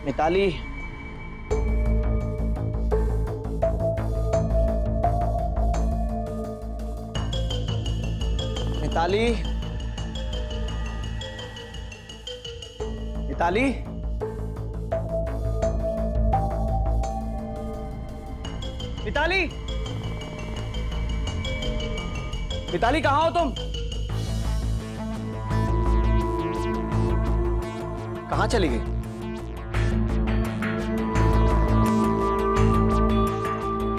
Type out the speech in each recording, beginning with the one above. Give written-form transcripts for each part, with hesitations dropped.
मिताली, मिताली, मिताली, मिताली, मिताली कहाँ हो तुम? कहाँ चली गई?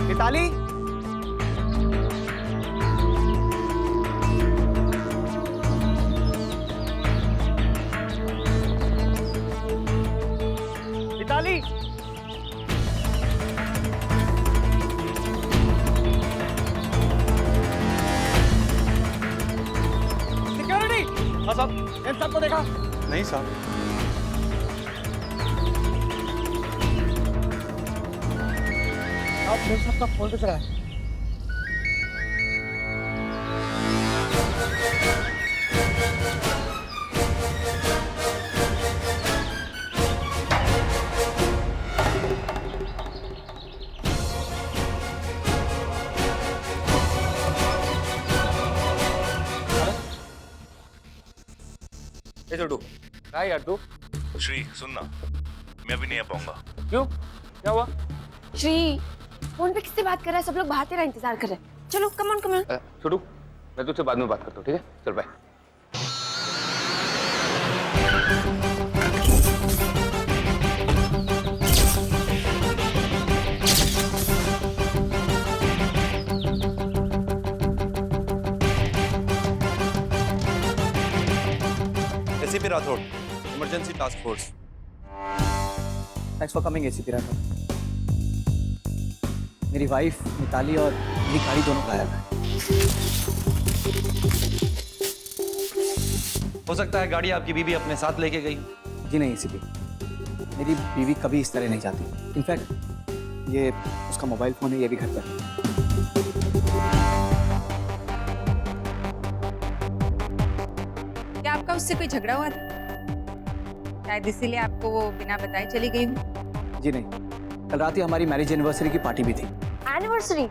मिताली, मिताली, सिक्योरिटी। हाँ साहब, इन सबको देखा? नहीं साहब। आप मेरे सबका फोन किस रहा है? ए छोटू, क्या यार तू? श्री सुनना, मैं अभी नहीं आ पाऊंगा। क्यों? क्या हुआ? श्री फोन पे किससे बात कर रहा है? सब लोग बाहर तेरा इंतजार कर रहे हैं। चलो कम ऑन कम ऑन। छोटू, मैं तुझसे बाद में बात करता हूँ, ठीक है? चल bye. ACP Rathore, emergency task force. Thanks for coming ACP Rathore. मेरी वाइफ मिताली और मेरी गाड़ी दोनों गायब है। हो सकता है गाड़ी आपकी बीवी अपने साथ लेके गई। जी नहीं एसीपी, मेरी बीवी कभी इस तरह नहीं जाती। इनफैक्ट ये उसका मोबाइल फोन है, ये भी घर पर है। क्या आपका उससे कोई झगड़ा हुआ था? शायद इसीलिए आपको वो बिना बताए चली गई हूँ। जी नहीं, कल रात ही हमारी मैरिज एनिवर्सरी की पार्टी भी थी। एनिवर्सरी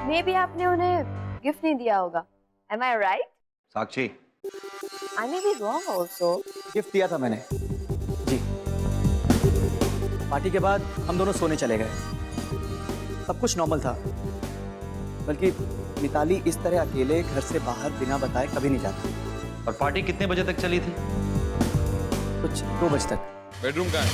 मे भी आपने उन्हें गिफ्ट नहीं दिया होगा। Am I right? Sakshi, I may be wrong also. Gift दिया था मैंने जी। पार्टी के बाद हम दोनों सोने चले गए। सब कुछ नॉर्मल था, बल्कि मिताली इस तरह अकेले घर से बाहर बिना बताए कभी नहीं जाती। और पार्टी कितने बजे तक चली थी? कुछ 2 बजे तक। बेडरूम कहाँ है?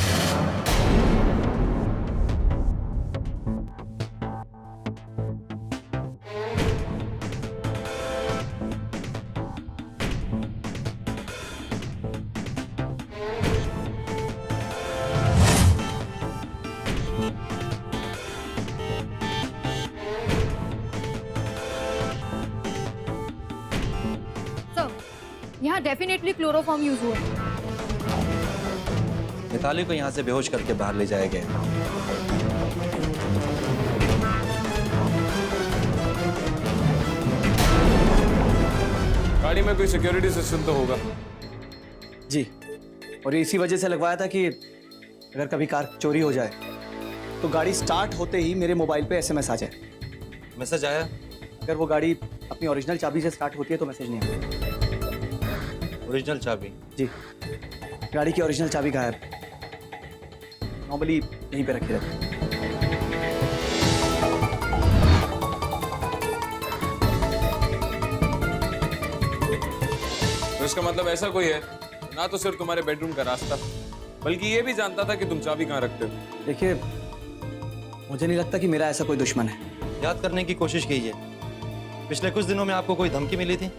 यहाँ डेफिनेटली क्लोरोफॉर्म यूज हुआ। मिताली को यहाँ से बेहोश करके बाहर ले जाया गया। गाड़ी में कोई सिक्योरिटी सिस्टम तो होगा। जी, और इसी वजह से लगवाया था कि अगर कभी कार चोरी हो जाए तो गाड़ी स्टार्ट होते ही मेरे मोबाइल पे एसएमएस आ जाए। मैसेज आया? अगर वो गाड़ी अपनी ओरिजिनल चाबी से स्टार्ट होती है तो मैसेज नहीं आता। ओरिजिनल चाबी? जी, गाड़ी की ओरिजिनल चाबी गायब। नॉर्मली यहीं पे रखी रहती है। तो इसका मतलब ऐसा कोई है ना तो सिर्फ तुम्हारे बेडरूम का रास्ता, बल्कि ये भी जानता था कि तुम चाबी कहाँ रखते हो। देखिए, मुझे नहीं लगता कि मेरा ऐसा कोई दुश्मन है। याद करने की कोशिश कीजिए, पिछले कुछ दिनों में आपको कोई धमकी मिली थी?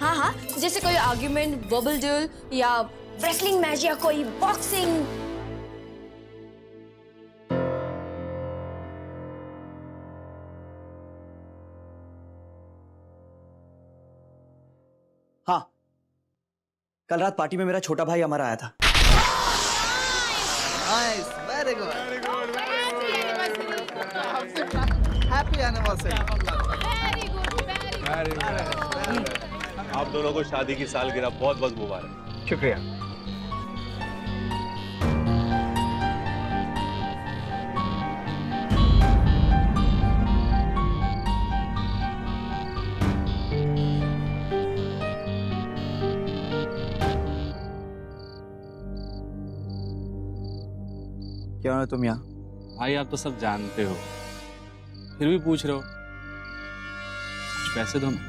हाँ हाँ, जैसे कोई आर्ग्यूमेंट, वर्बल ड्यूल या रेसलिंग मैच या कोई बॉक्सिंग। हाँ, कल रात पार्टी में मेरा छोटा भाई अमर आया था। Nice, very good. Happy anniversary. Very good. आप दोनों को शादी की सालगिरह बहुत बहुत मुबारक। शुक्रिया। क्या हो तुम यहाँ? भाई आप तो सब जानते हो, फिर भी पूछ रहे हो। कुछ पैसे दो ना।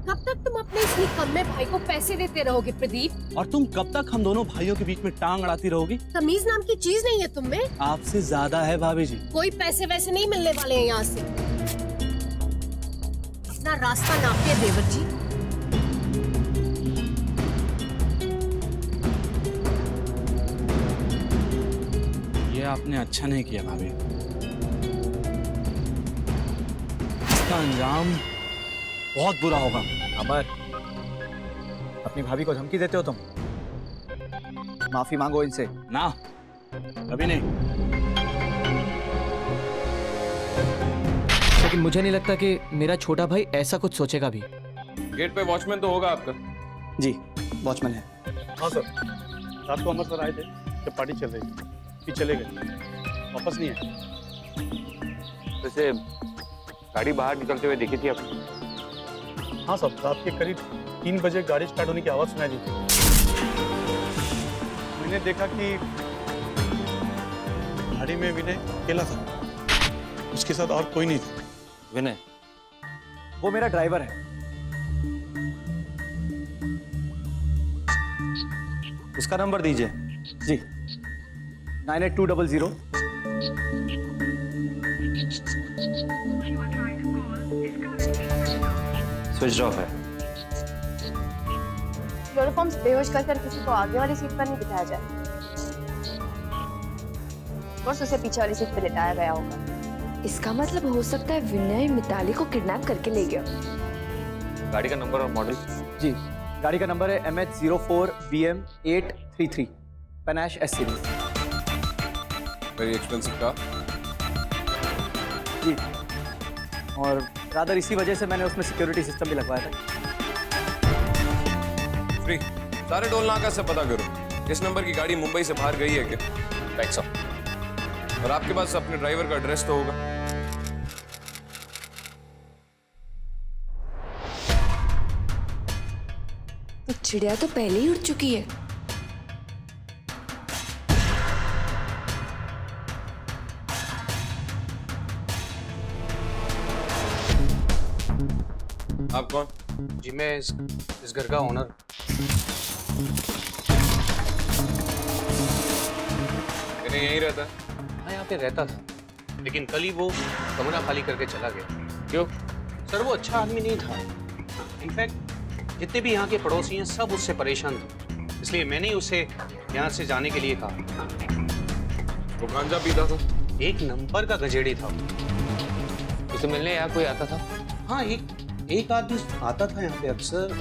कब तक तुम अपने इस निकम्मे भाई को पैसे देते रहोगे प्रदीप? और तुम कब तक हम दोनों भाइयों के बीच में टांग अड़ाती रहोगी? तमीज नाम की चीज नहीं है तुम में। आपसे ज्यादा है भाभी जी। कोई पैसे वैसे नहीं मिलने वाले हैं यहाँ से। अपना रास्ता नापिए देवर जी। ये आपने अच्छा नहीं किया भाभी। इसका अंजाम बहुत बुरा होगा। अमर, अपनी भाभी को धमकी देते हो तुम? माफी मांगो इनसे। ना, अभी नहीं। लेकिन मुझे नहीं लगता कि मेरा छोटा भाई ऐसा कुछ सोचेगा भी। गेट पे वॉचमैन तो होगा आपका? जी, वॉचमैन है। हाँ सर, रात को अमर सर आए थे जब पार्टी चल रही थी, फिर चले गए, वापस नहीं आए। वैसे गाड़ी बाहर निकलते हुए देखी थी आपने? हाँ साहब, रात के करीब 3 बजे गाड़ी स्टार्ट होने की आवाज़ सुनाई दी थी। मैंने देखा कि गाड़ी में विनय अकेला था, उसके साथ और कोई नहीं था। विनय, वो मेरा ड्राइवर है। उसका नंबर दीजिए। जी, 98200। स्विच ऑफ है। क्लोरोफॉर्म्स बेहोश कर किसी को आगे वाली सीट पर नहीं बिठाया जाए। बस उसे पीछे वाली सीट पर लिटाया गया होगा। इसका मतलब हो सकता है विनय मिताली को किडनैप करके ले गया। गाड़ी का नंबर और मॉडल? जी, गाड़ी का नंबर है MH04BM833, panache S series. Very expensive car. जी, और रादर इसी वजह से मैंने उसमें सिक्योरिटी सिस्टम भी लगवाया था। फ्री, सारे टोल नाका से पता करो इस नंबर की गाड़ी मुंबई से बाहर गई है क्या? Backs up. और आपके पास अपने ड्राइवर का एड्रेस तो होगा। तो चिड़िया तो पहले ही उड़ चुकी है। आप कौन? जी मैं इस घर का ओनर। इन्हें यहीं रहता है? मैं यहाँ पे रहता था, लेकिन कल ही वो कमरा खाली करके चला गया। क्यों? सर वो अच्छा आदमी नहीं था। इनफैक्ट जितने भी यहाँ के पड़ोसी हैं सब उससे परेशान थे, इसलिए मैंने ही उसे यहाँ से जाने के लिए कहा। वो गांजा पीता था? एक नंबर का गजेड़ी था। उसे मिलने यहाँ कोई आता था? हाँ, एक आदमी आता था यहाँ पे अक्सर,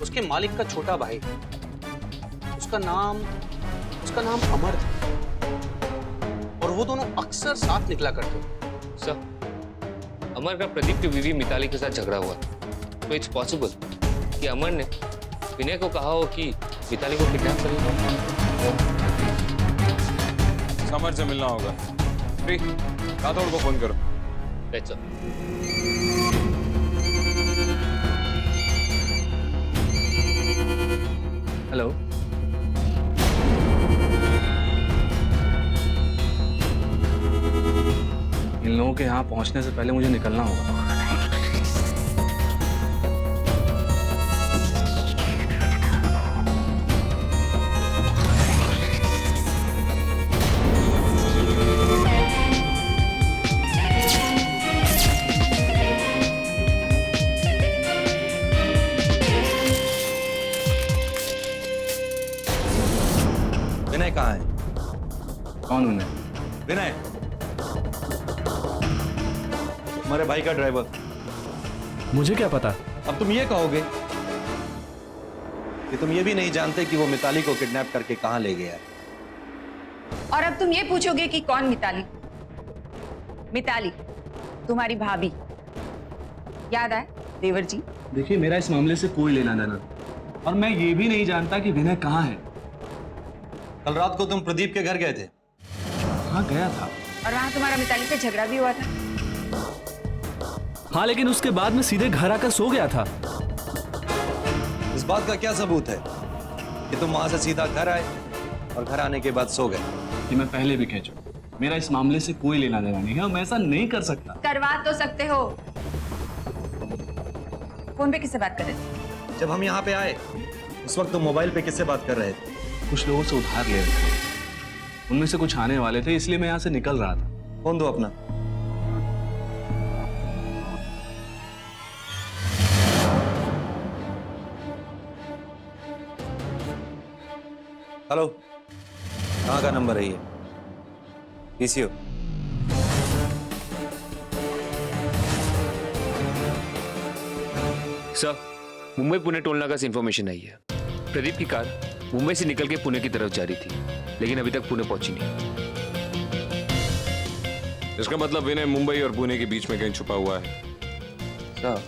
उसके मालिक का छोटा भाई। उसका नाम अमर था, और वो दोनों अक्सर साथ निकला करते। सर, अमर का प्रदीप की बीवी मिताली के साथ झगड़ा हुआ, तो इट्स पॉसिबल कि अमर ने विनय को कहा हो कि मिताली को किडनैप करेगा। समर से मिलना होगा। फ्री, राठौड़ को फोन करो। That's all. हेलो, इन लोगों के यहाँ पहुँचने से पहले मुझे निकलना होगा। विनय कहाँ है? कौन उन्हें? विनय, हमारे भाई का ड्राइवर। मुझे क्या पता? अब तुम ये कहोगे कि तुम ये भी नहीं जानते कि वो मिताली को किडनैप करके कहां ले गया है। और अब तुम ये पूछोगे कि कौन मिताली? मिताली तुम्हारी भाभी। याद आए देवर जी? देखिए, मेरा इस मामले से कोई लेना देना, और मैं ये भी नहीं जानता कि विनय कहाँ है। कल रात को तुम प्रदीप के घर गए थे। हाँ, गया था। और वहां तुम्हारा मिताली से झगड़ा भी हुआ था। हाँ, लेकिन उसके बाद मैं सीधे घर आकर सो गया था। इस बात का क्या सबूत है कि तुम वहां से सीधा घर आए और घर आने के बाद सो गए? कि मैं पहले भी कह चुका, मेरा इस मामले से कोई लेना देना नहीं है, मैं ऐसा नहीं कर सकता। करवा तो सकते हो। फोन पे किससे बात कर रहे थे? जब हम यहाँ पे आए उस वक्त तुम मोबाइल पे किससे बात कर रहे थे? कुछ लोगों से उधार ले रहे थे, उनमें से कुछ आने वाले थे, इसलिए मैं यहाँ से निकल रहा था। फोन दो अपना। हेलो, कहाँ का नंबर है ये? PCO. Sir, Mumbai Pune toll नाका से इंफॉर्मेशन आई है। प्रदीप की कार मुंबई से निकल के पुणे की तरफ जा रही थी, लेकिन अभी तक पुणे पहुंची नहीं। इसका मतलब विनय मुंबई और पुणे के बीच में कहीं छुपा हुआ है। सर,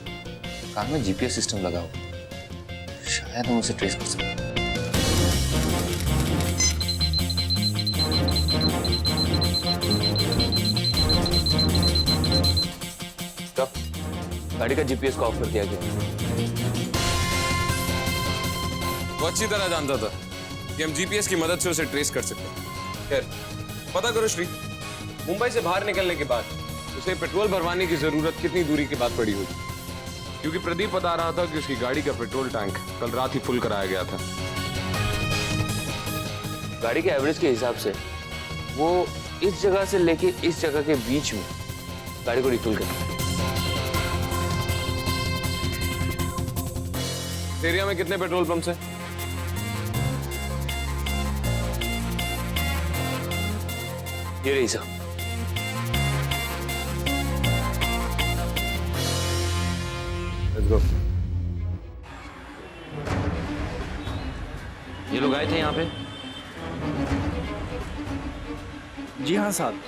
कार में जीपीएस सिस्टम लगा हो, शायद हम उसे ट्रेस कर सकते हैं। गाड़ी का जीपीएस को ऑफ कर दिया गया। वो अच्छी तरह जानता था कि हम जीपीएस की मदद से उसे ट्रेस कर सकते हैं। खैर, पता करो श्री, मुंबई से बाहर निकलने के बाद उसे पेट्रोल भरवाने की जरूरत कितनी दूरी के बाद पड़ी होगी, क्योंकि प्रदीप बता रहा था कि उसकी गाड़ी का पेट्रोल टैंक कल रात ही फुल कराया गया था। गाड़ी के एवरेज के हिसाब से वो इस जगह से लेके इस जगह के बीच में गाड़ी को रिफिल करता है। इस एरिया में कितने पेट्रोल पंप्स हैं? ये रही सर। Let's go. ये लोग आए थे यहाँ पे? जी हाँ साहब,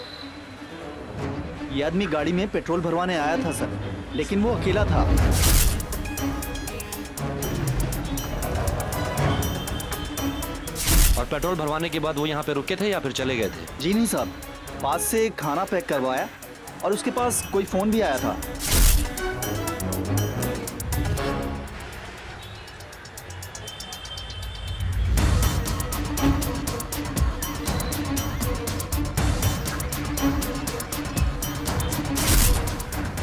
ये आदमी गाड़ी में पेट्रोल भरवाने आया था सर, लेकिन वो अकेला था। और पेट्रोल भरवाने के बाद वो यहाँ पे रुके थे या फिर चले गए थे? जी नहीं साहब, पास से खाना पैक करवाया और उसके पास कोई फोन भी आया था।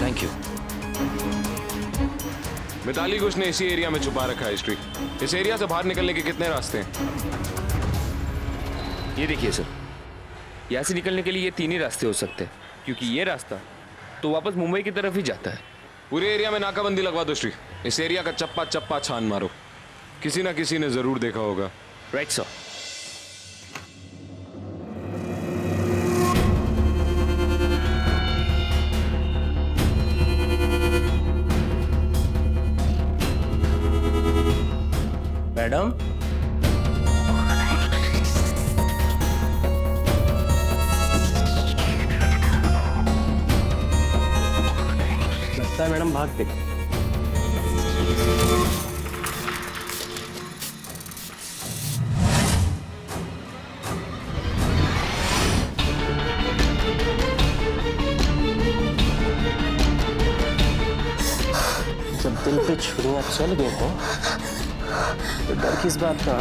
Thank you. मिताली को उसने इसी एरिया में छुपा रखा है श्री। इस एरिया से बाहर निकलने के कितने रास्ते हैं? ये देखिए सर, यहाँ से निकलने के लिए ये तीन ही रास्ते हो सकते हैं, क्योंकि ये रास्ता तो वापस मुंबई की तरफ ही जाता है। पूरे एरिया में नाकाबंदी लगवा दो श्री। इस एरिया का चप्पा चप्पा छान मारो, किसी ना किसी ने जरूर देखा होगा। Right sir. मैडम, लगता है मैडम भाग गई। जब दिल पे छुरियां चल गए हो तो डर किस बात का?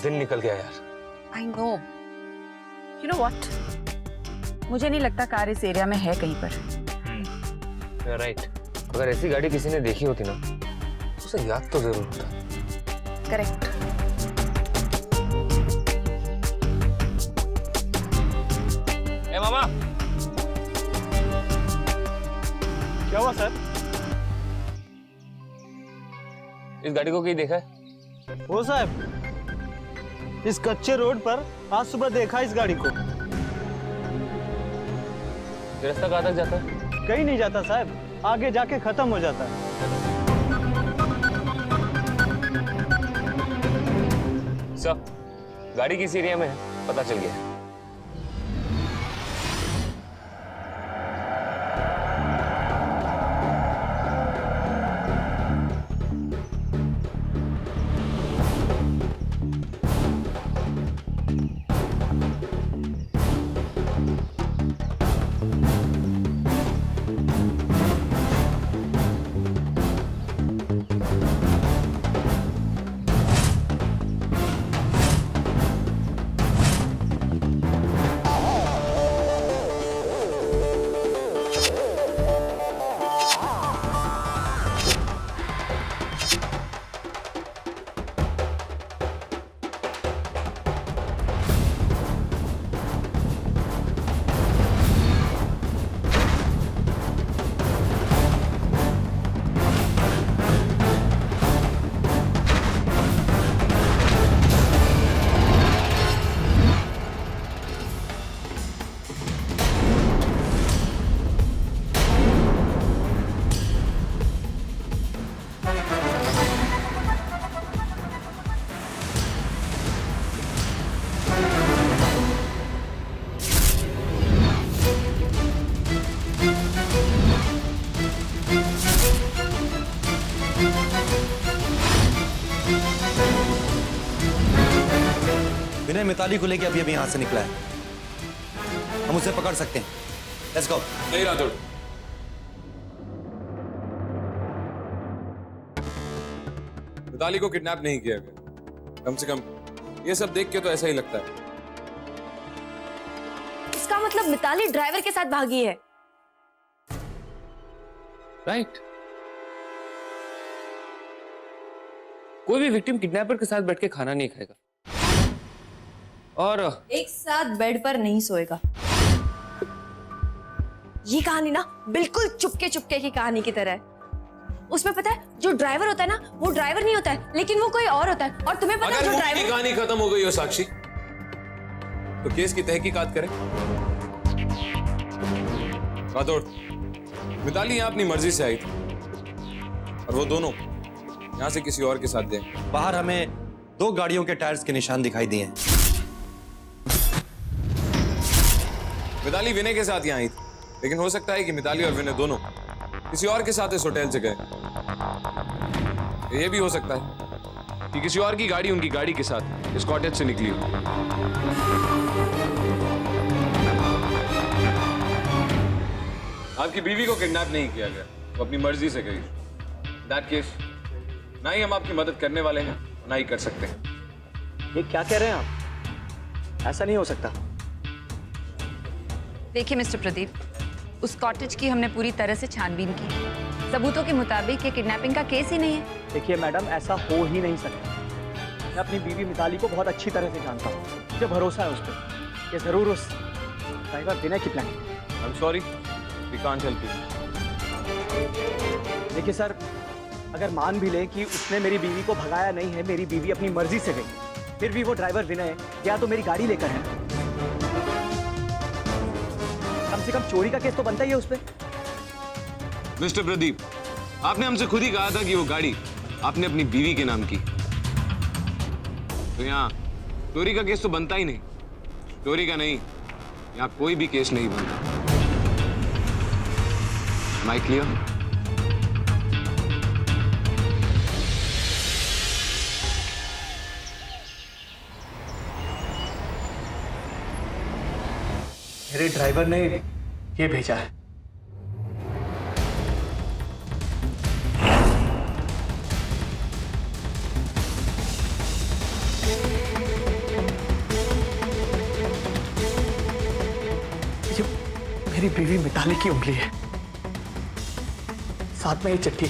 दिन निकल गया यार। I know, you know what, मुझे नहीं लगता कार इस एरिया में है कहीं पर। राइट, अगर ऐसी गाड़ी किसी ने देखी होती ना तो उसे याद तो जरूर होता। करेक्ट। ए मामा, क्या हुआ सर? इस गाड़ी को कहीं देखा है? वो साहब, इस कच्चे रोड पर आज सुबह देखा इस गाड़ी को। ये रास्ता कहाँ तक जाता है? कहीं नहीं जाता साहब, आगे जाके खत्म हो जाता है। सब गाड़ी किस एरिया में है पता चल गया। विनय मिताली को लेके अभी अभी यहां से निकला है, हम उसे पकड़ सकते हैं। Let's go. नहीं राठौड़, मिताली को किडनैप नहीं किया गया। कम से कम ये सब देख के तो ऐसा ही लगता है। इसका मतलब मिताली ड्राइवर के साथ भागी है। राइट, कोई भी विक्टिम किडनैपर के साथ बैठ के खाना नहीं खाएगा और एक साथ बेड पर नहीं सोएगा। ये कहानी ना बिल्कुल चुपके चुपके की कहानी की तरह है। उसमें पता है जो ड्राइवर होता है ना, वो ड्राइवर नहीं होता है, लेकिन वो कोई और होता है। और तुम्हें पता है अगर जो मूवी ड्राइवर की कहानी खत्म हो गई हो साक्षी, तो केस की तहकीकात करें। राठौड़, मिताली यहाँ अपनी मर्जी से आई थी और वो दोनों यहाँ से किसी और के साथ गए। बाहर हमें 2 गाड़ियों के टायर्स के निशान दिखाई दिए हैं। मिताली विनय के साथ यहाँ आई थी, लेकिन हो सकता है कि मिताली और विनय दोनों किसी और के साथ इस होटल से गए। ये भी हो सकता है कि किसी और की गाड़ी उनकी गाड़ी के साथ इस कॉटेज से निकली हो। आपकी बीवी को किडनैप नहीं किया गया, वो अपनी मर्जी से गई। दैट केस ना ही हम आपकी मदद करने वाले हैं, ना ही कर सकते हैं। ये क्या कह रहे हैं आप? ऐसा नहीं हो सकता। देखिए मिस्टर प्रदीप, उस कॉटेज की हमने पूरी तरह से छानबीन की। सबूतों के मुताबिक ये किडनैपिंग का केस ही नहीं है। देखिए मैडम, ऐसा हो ही नहीं सकता। मैं अपनी बीवी मिताली को बहुत अच्छी तरह से जानता हूँ, मुझे भरोसा है उस पर। ये जरूर उस ड्राइवर विनय की planning. I am sorry, we can't help you. देखिए सर, अगर मान भी लें कि उसने मेरी बीवी को भगाया नहीं है, मेरी बीवी अपनी मर्जी से गई, फिर भी वो ड्राइवर विनय या तो मेरी गाड़ी लेकर है। कम से कम चोरी का केस तो बनता ही है उस पर। मिस्टर प्रदीप, आपने हमसे खुद ही कहा था कि वो गाड़ी आपने अपनी बीवी के नाम की, तो यहाँ चोरी का केस तो बनता ही नहीं। चोरी का नहीं, यहाँ कोई भी केस नहीं बनता। Am I clear? मेरे ड्राइवर ने ये भेजा है। मेरी बीवी मिताली की उंगली है, साथ में ये चिट्ठी।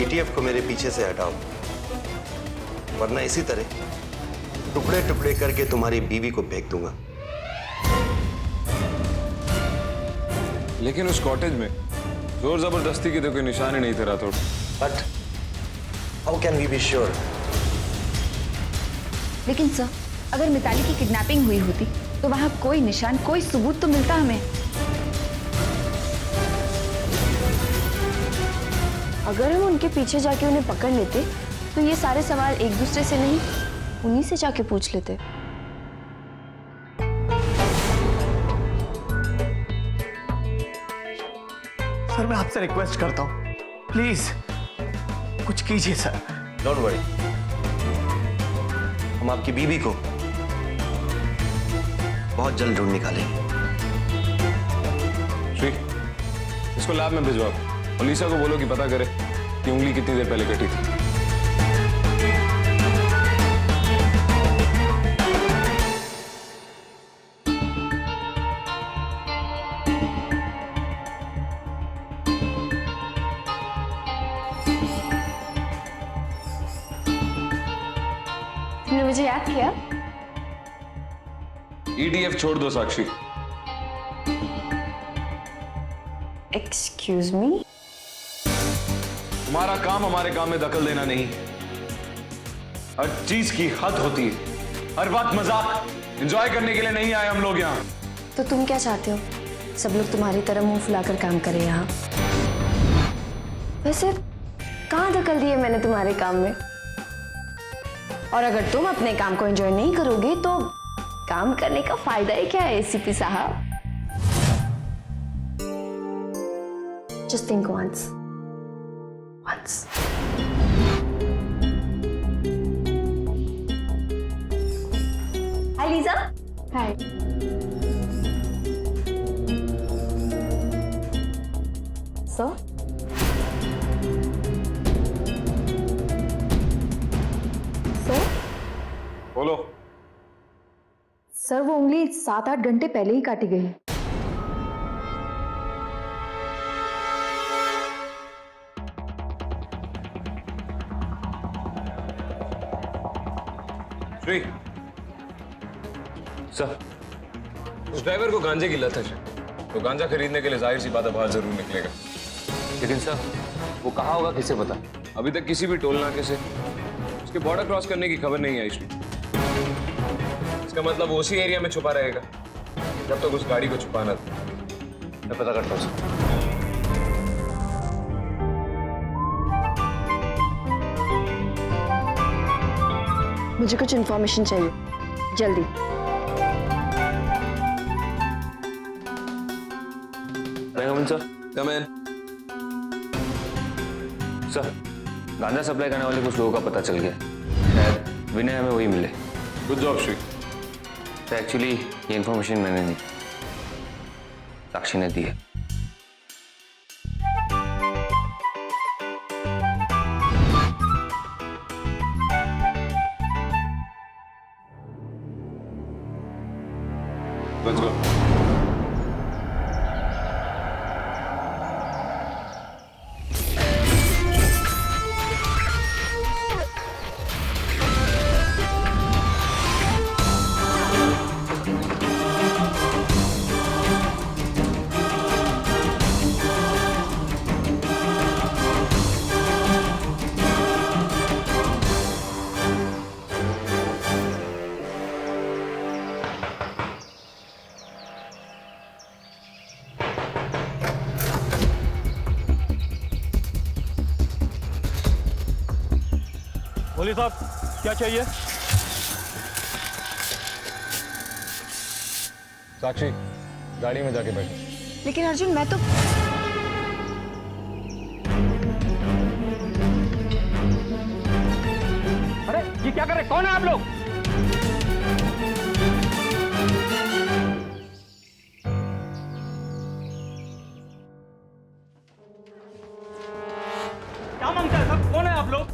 ETF को मेरे पीछे से हटाओ, वरना इसी तरह टुकड़े टुकड़े करके तुम्हारी बीवी को फेंक दूंगा। लेकिन उस कॉटेज में जोर जबरदस्ती की तो कोई निशान ही नहीं था Rathore. But how can we be sure? लेकिन सर, अगर मिताली की किडनैपिंग हुई होती तो वहां कोई निशान, कोई सबूत तो मिलता हमें। अगर हम उनके पीछे जाके उन्हें पकड़ लेते तो ये सारे सवाल एक दूसरे से नहीं, उन्हीं से जाके पूछ लेते। सर मैं आपसे रिक्वेस्ट करता हूं, प्लीज कुछ कीजिए सर। डोंट वरी, हम आपकी बीवी को बहुत जल्द ढूंढ निकालेंगे। श्री, इसको लैब में भिजवाओ और लीसा को बोलो कि पता करे कि उंगली कितनी देर पहले कटी थी। तुमने मुझे याद किया? ETF छोड़ दो साक्षी। Excuse me? तुम्हारा काम हमारे काम में दखल देना नहीं। हर चीज की हद होती है, हर वक्त मजाक एंजॉय करने के लिए नहीं आए हम लोग यहाँ। तो तुम क्या चाहते हो? सब लोग तुम्हारी तरह मुंह फुलाकर काम करें यहाँ? वैसे कहाँ दखल दी है मैंने तुम्हारे काम में? और अगर तुम अपने काम को एंजॉय नहीं करोगे तो काम करने का फायदा ही क्या है ACP साहब? Just think once. Hi, Lisa. Hi. So? बोलो। सर वो उंगली 7-8 घंटे पहले ही काटी गई। श्री, सर, उस ड्राइवर को गांजे की लत है, तो गांजा खरीदने के लिए जाहिर सी बात है बाहर जरूर निकलेगा। लेकिन सर, वो कहाँ होगा किसे पता? अभी तक किसी भी टोल नाके से उसके बॉर्डर क्रॉस करने की खबर नहीं आई। इसका मतलब वो उसी एरिया में छुपा रहेगा जब तक उस गाड़ी को छुपाना था। मैं पता करता हूँ सर। मुझे कुछ इन्फॉर्मेशन चाहिए, जल्दी। सर, कम इन। सर, गांजा सप्लाई करने वाले कुछ लोगों का पता चल गया। शायद विनय हमें वही मिले। Good job Shri. तो एक्चुअली ये इन्फॉर्मेशन मैंने नहीं, साक्षी ने दी है। Let's go. बोलिए साहब, क्या चाहिए? साक्षी, गाड़ी में जाके बैठो। लेकिन अर्जुन, मैं तो अरे ये क्या कर रहे? कौन है आप लोग? क्या मांगता है सब? कौन है आप लोग?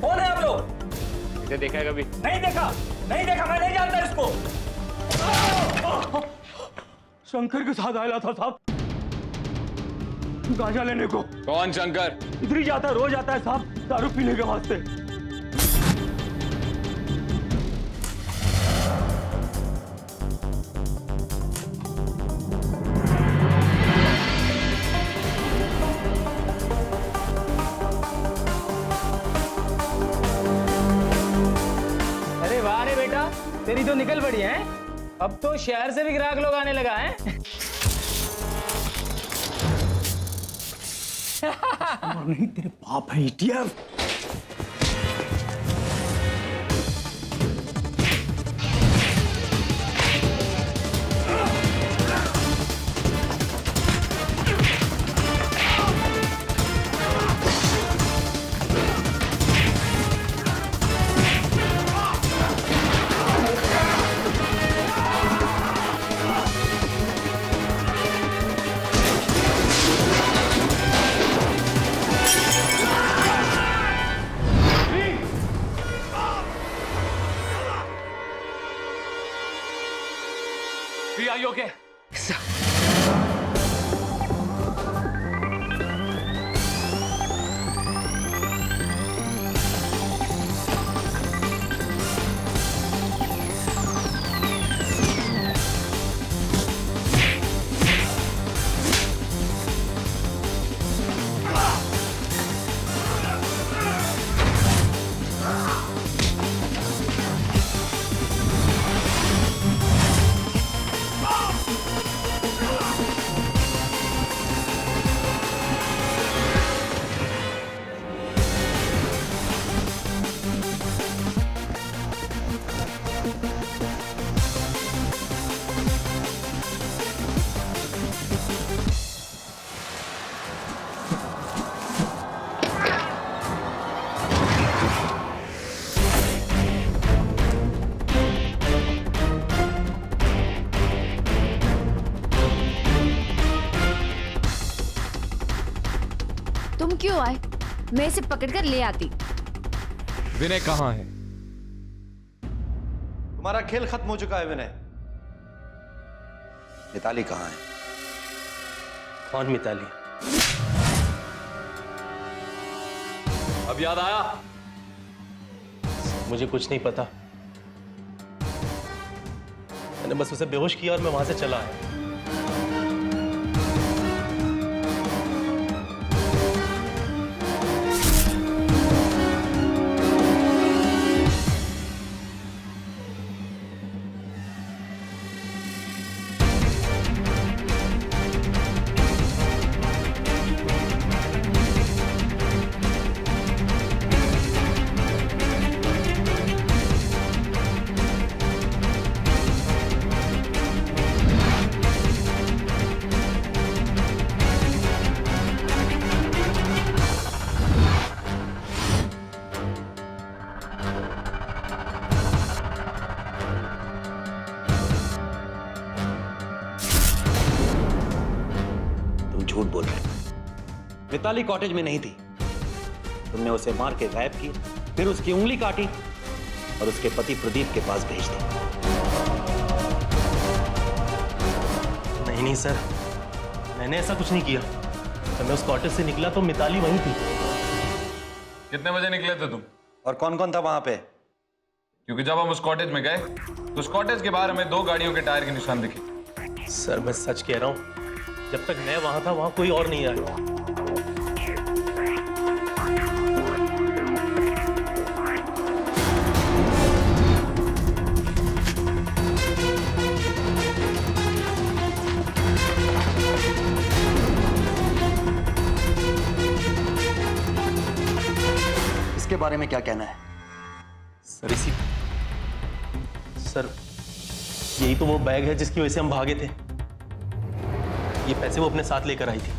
कौन है आप लोग? इसे देखा है कभी? नहीं देखा, मैं नहीं जानता इसको। शंकर के साथ आया था साहब, गांजा लेने को। कौन शंकर? इधर ही जाता है, रोज आता है साहब, दारू पीने के वास्ते। अरे वाह रे बेटा, तेरी तो निकल पड़ी है। अब तो शहर से भी ग्राहक लोग आने लगा है। नहीं तेरे बाप है इडियट। Are you okay? तुम क्यों आए? मैं इसे पकड़कर ले आती। विनय कहाँ है? तुम्हारा खेल खत्म हो चुका है विनय। मिताली कहाँ है? कौन मिताली? अब याद आया? मुझे कुछ नहीं पता। मैंने बस उसे बेहोश किया और मैं वहां से चला आया। झूठ बोल रहे। मिताली कॉटेज में नहीं थी। तुमने उसे मार के गायब किया, फिर उसकी उंगली काटी और उसके पति प्रदीप के पास भेज दी। नहीं सर, मैंने ऐसा कुछ नहीं किया। जब मैं उस कॉटेज से निकला तो मिताली वहीं थी। कितने बजे निकले थे तुम? और कौन कौन था वहां पे? क्योंकि जब हम उस कॉटेज में गए तो उस कॉटेज के बाहर हमें 2 गाड़ियों के टायर के निशान दिखे। सर मैं सच कह रहा हूं, जब तक मैं वहां था वहां कोई और नहीं आया। इसके बारे में क्या कहना है? सर यही तो वो बैग है जिसकी वजह से हम भागे थे। ये पैसे वो अपने साथ लेकर आई थी।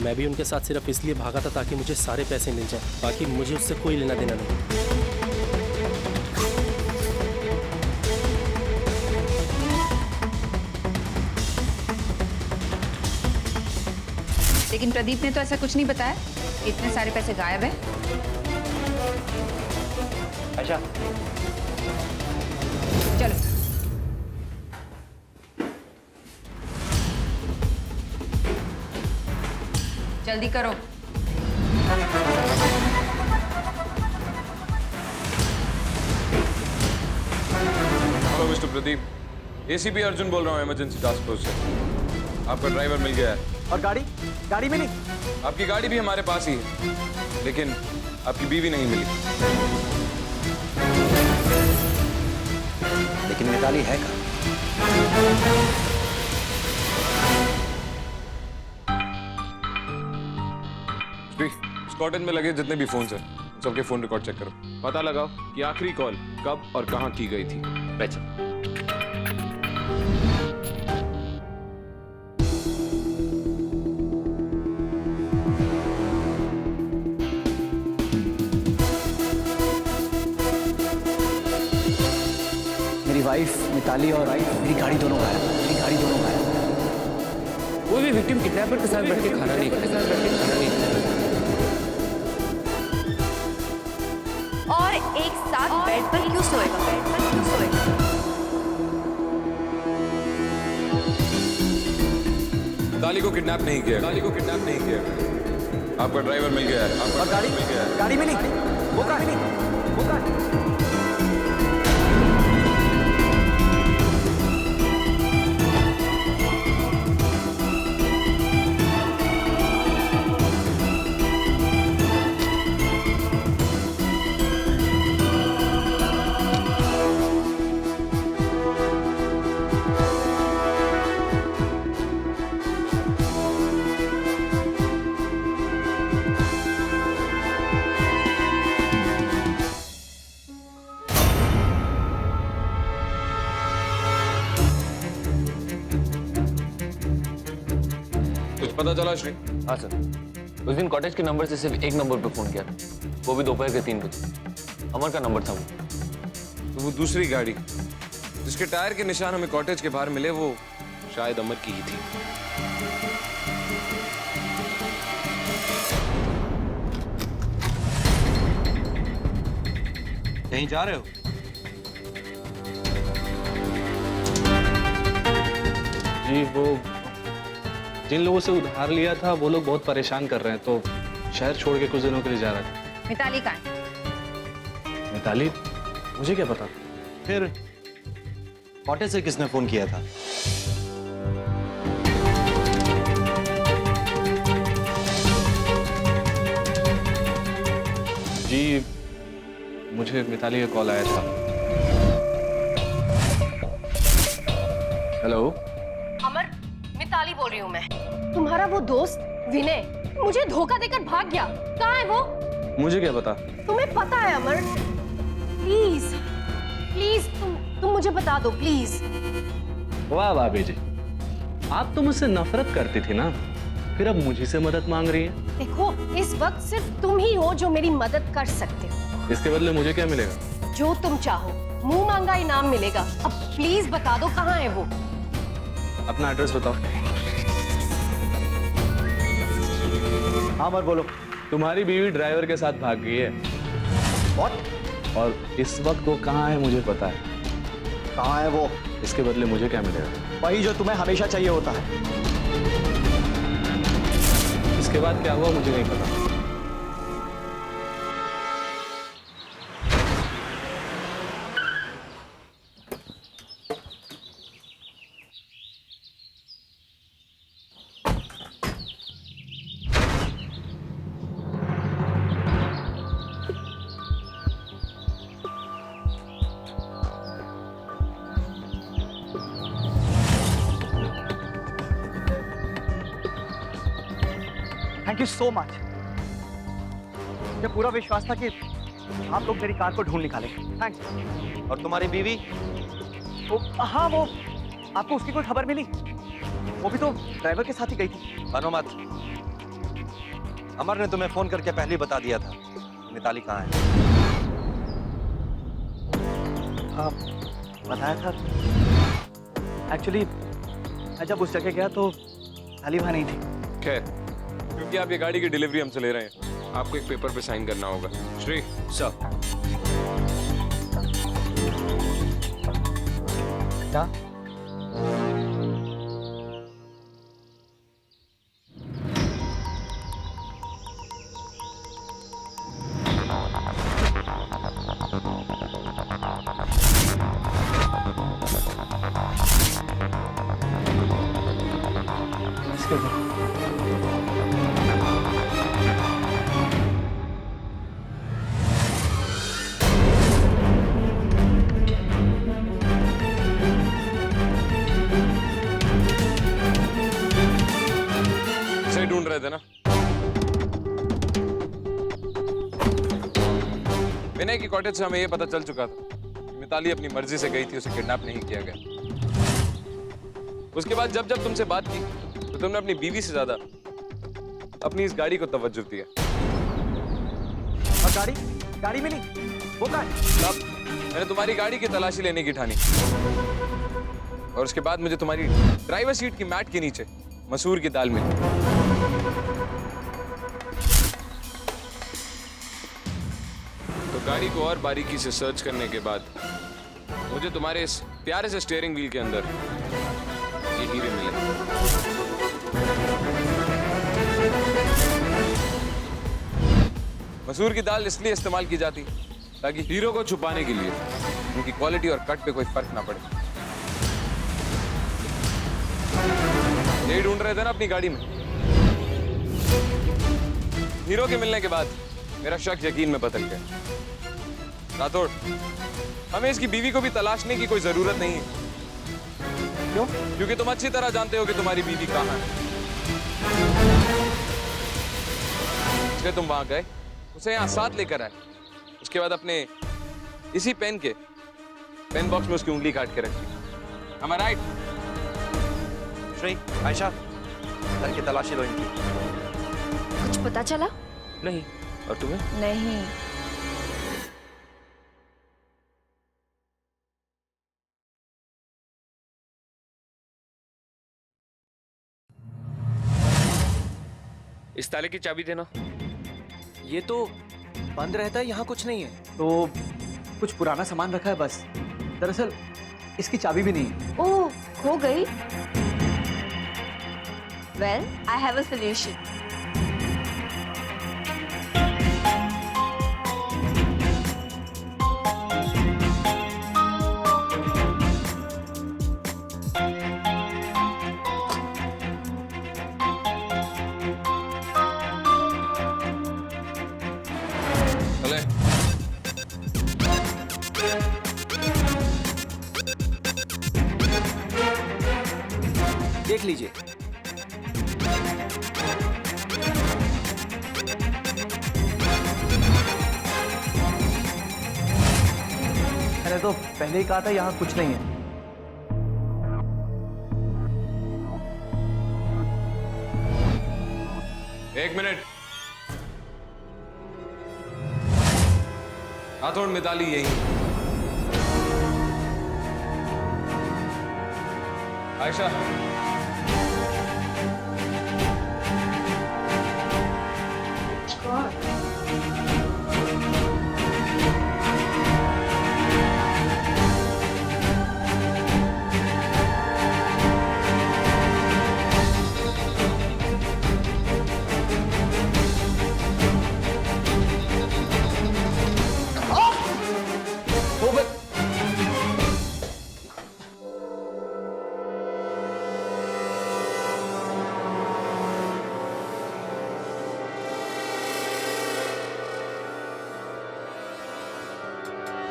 मैं भी उनके साथ सिर्फ इसलिए भागा था ताकि मुझे सारे पैसे मिल जाए। बाकी मुझे उससे कोई लेना देना नहीं। लेकिन प्रदीप ने तो ऐसा कुछ नहीं बताया। इतने सारे पैसे गायब है। आशा। चलो। जल्दी करो। Hello mister Pradeep, ACP Arjun बोल रहा हूँ इमरजेंसी टास्क फोर्स से। आपका ड्राइवर मिल गया है। और गाड़ी गाड़ी मिली? आपकी गाड़ी भी हमारे पास ही है, लेकिन आपकी बीवी नहीं मिली। लेकिन मिताली है कहाँ? स्कॉटलैंड में लगे जितने भी फोन हैं, सबके फोन रिकॉर्ड चेक करो। पता लगाओ कि आखिरी कॉल कब और कहां की गई थी। अच्छा। मेरी वाइफ मिताली और मेरी गाड़ी दोनों गायब। कोई भी विक्टिम किडनैपर के साथ बैठ के खाना नहीं खाएगा। और एक साथ बेड पर क्यों सोएगा? मिताली को किडनैप नहीं किया। आपका ड्राइवर मिल गया है। आपका गाड़ी मिल गया है। गाड़ी मिली? वो कहाँ? कुछ पता चला श्री? हाँ सर, उस दिन कॉटेज के नंबर से सिर्फ एक नंबर पे फोन किया था, वो भी दोपहर के 3 बजे। अमर का नंबर था वो। तो वो दूसरी गाड़ी जिसके टायर के निशान हमें कॉटेज के बाहर मिले, वो शायद अमर की ही थी। कहीं जा रहे हो? जी, वो जिन लोगों से उधार लिया था वो लोग बहुत परेशान कर रहे हैं, तो शहर छोड़ के कुछ दिनों के लिए जा रहा था। मिताली कहाँ है? मिताली? मुझे क्या पता। फिर कॉटेज से किसने फोन किया था? जी, मुझे मिताली का कॉल आया था। हेलो अमर, मिताली बोल रही हूँ मैं। तुम्हारा वो दोस्त विनय मुझे धोखा देकर भाग गया। कहाँ है वो? मुझे क्या पता। तुम्हें पता है अमर? प्लीज प्लीज तुम मुझे बता दो प्लीज। वाह भाभी जी, आप तो मुझसे नफरत करती थी ना, फिर अब मुझे से मदद मांग रही है। देखो, इस वक्त सिर्फ तुम ही हो जो मेरी मदद कर सकते हो। इसके बदले मुझे क्या मिलेगा? जो तुम चाहो, मुंह मांगा इनाम मिलेगा। अब प्लीज बता दो कहाँ है वो? अपना एड्रेस बताओ। हाँ मत बोलो। तुम्हारी बीवी ड्राइवर के साथ भाग गई है। What? और इस वक्त वो कहाँ है मुझे पता है। कहाँ है वो? इसके बदले मुझे क्या मिलेगा? वही जो तुम्हें हमेशा चाहिए होता है। इसके बाद क्या हुआ मुझे नहीं पता। Thank you so much. मुझे पूरा विश्वास था कि आप लोग मेरी कार को ढूंढ निकालेंगे। थैंक्स। और तुम्हारी बीवी? हाँ, वो आपको उसकी कोई खबर मिली? वो भी तो ड्राइवर के साथ ही गई थी। बनो मत। अमर ने तुम्हें फोन करके पहले ही बता दिया था मिताली कहाँ है। हाँ, बताया था। एक्चुअली मैं जब उस जगह गया तो मिताली वहां नहीं थी। खैर, क्योंकि आप ये गाड़ी की डिलीवरी हमसे ले रहे हैं, आपको एक पेपर पे साइन करना होगा। श्री सर। क्या? इसके ऊपर इसे ढूंढ रहे थे ना? विनय की कॉटेज से हमें यह पता चल चुका था कि मिताली अपनी मर्जी से गई थी, उसे किडनैप नहीं किया गया। उसके बाद जब जब तुमसे बात की तो तुमने अपनी बीवी से ज्यादा अपनी इस गाड़ी को तवज्जो दिया। और गाड़ी मिली? वो कहाँ है? तब मैंने तुम्हारी गाड़ी की तलाशी लेने की ठानी और उसके बाद मुझे तुम्हारी ड्राइवर सीट की मैट के नीचे मसूर की दाल मिली। तो गाड़ी को और बारीकी से सर्च करने के बाद मुझे तुम्हारे इस प्यारे से स्टीयरिंग व्हील के अंदर ये हीरे मिले। मसूर की दाल इसलिए इस्तेमाल की जाती ताकि हीरो को छुपाने के लिए उनकी क्वालिटी और कट पे कोई फर्क ना पड़े। यही ढूंढ रहे थे ना अपनी गाड़ी में? हीरो के मिलने के बाद मेरा शक यकीन में बदल गया। राठौड़, हमें इसकी बीवी को भी तलाशने की कोई जरूरत नहीं है। क्यों? क्योंकि तुम अच्छी तरह जानते हो कि तुम्हारी बीवी कहाँ है। इसलिए तुम वहां गए, उसे यहाँ साथ लेकर आए, उसके बाद अपने इसी पेन बॉक्स में उसकी उंगली काट के रखी। Am I right? Shri, Ayesha, घर की तलाशी लो इनकी। कुछ पता चला? नहीं। और तुम्हें? नहीं। इस ताले की चाबी देना। ये तो बंद रहता है, यहाँ कुछ नहीं है। तो कुछ पुराना सामान रखा है बस। दरअसल इसकी चाबी भी नहीं है। ओह, खो गई? Well, I have a solution. चले। देख लीजिए। मैंने तो पहले ही कहा था यहाँ कुछ नहीं है। एक मिनट। राठौड़, मिताली यही। आयशा,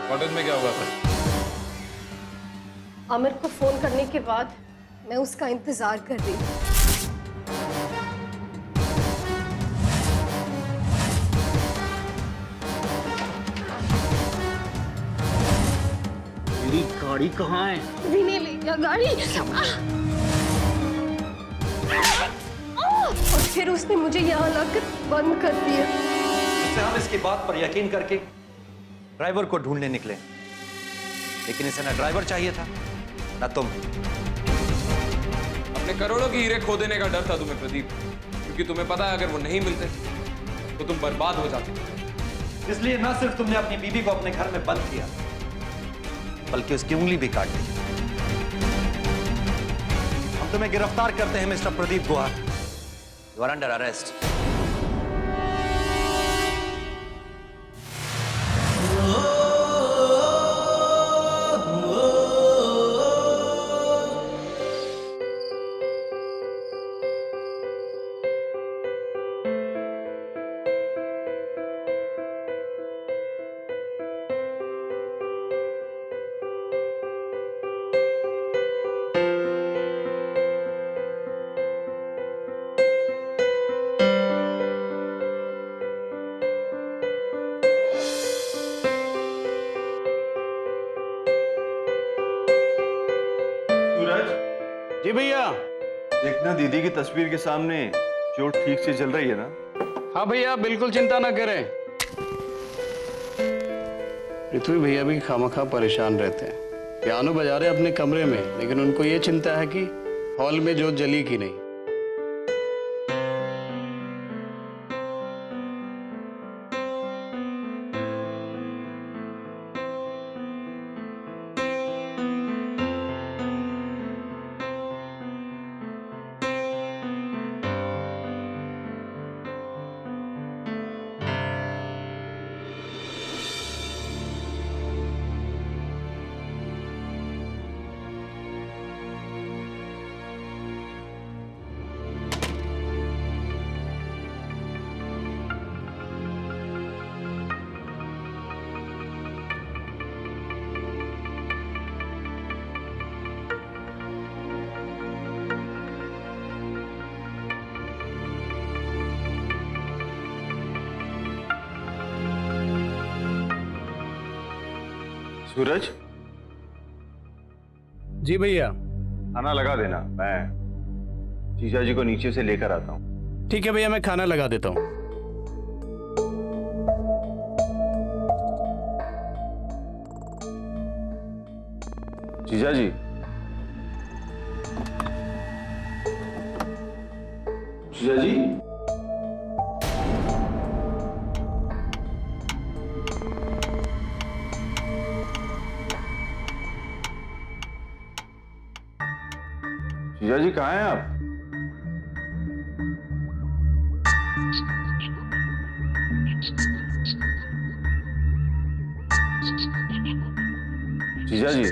कॉटेज में क्या हुआ था? आमिर को फोन करने के बाद मैं उसका इंतजार कर रही हूँ। मेरी गाड़ी कहाँ है? विनय ले गया गाड़ी। और फिर उसने मुझे यहाँ लाकर बंद कर दिया। इससे हम इसकी बात पर यकीन करके ड्राइवर को ढूंढने निकले, लेकिन इसे ना ड्राइवर चाहिए था ना तुम। अपने करोड़ों की हीरे खो देने का डर था तुम्हें प्रदीप, क्योंकि तुम्हें पता है अगर वो नहीं मिलते तो तुम बर्बाद हो जाते। इसलिए ना सिर्फ तुमने अपनी बीवी को अपने घर में बंद किया, बल्कि उसकी उंगली भी काट दी। हम तुम्हें गिरफ्तार करते हैं mister Pradeep Guha. You are under arrest. जी भैया। देखना दीदी की तस्वीर के सामने चोट ठीक से चल रही है ना? हाँ भैया, बिल्कुल चिंता ना करें। पृथ्वी भैया भी खामखा परेशान रहते हैं। पियानो बजा रहे अपने कमरे में, लेकिन उनको ये चिंता है कि हॉल में जोत जली कि नहीं। सूरज। जी भैया। खाना लगा देना, मैं जीजा जी को नीचे से लेकर आता हूँ। ठीक है भैया, मैं खाना लगा देता हूँ। जीजा जी। जीजा जी। जीजा जी कहाँ हैं आप? जीजा जी।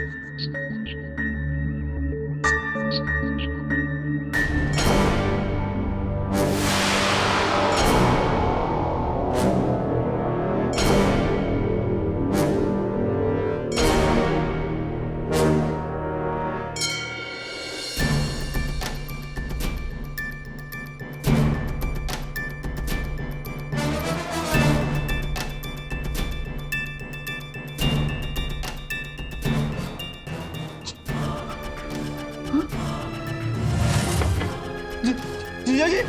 जीजा जी।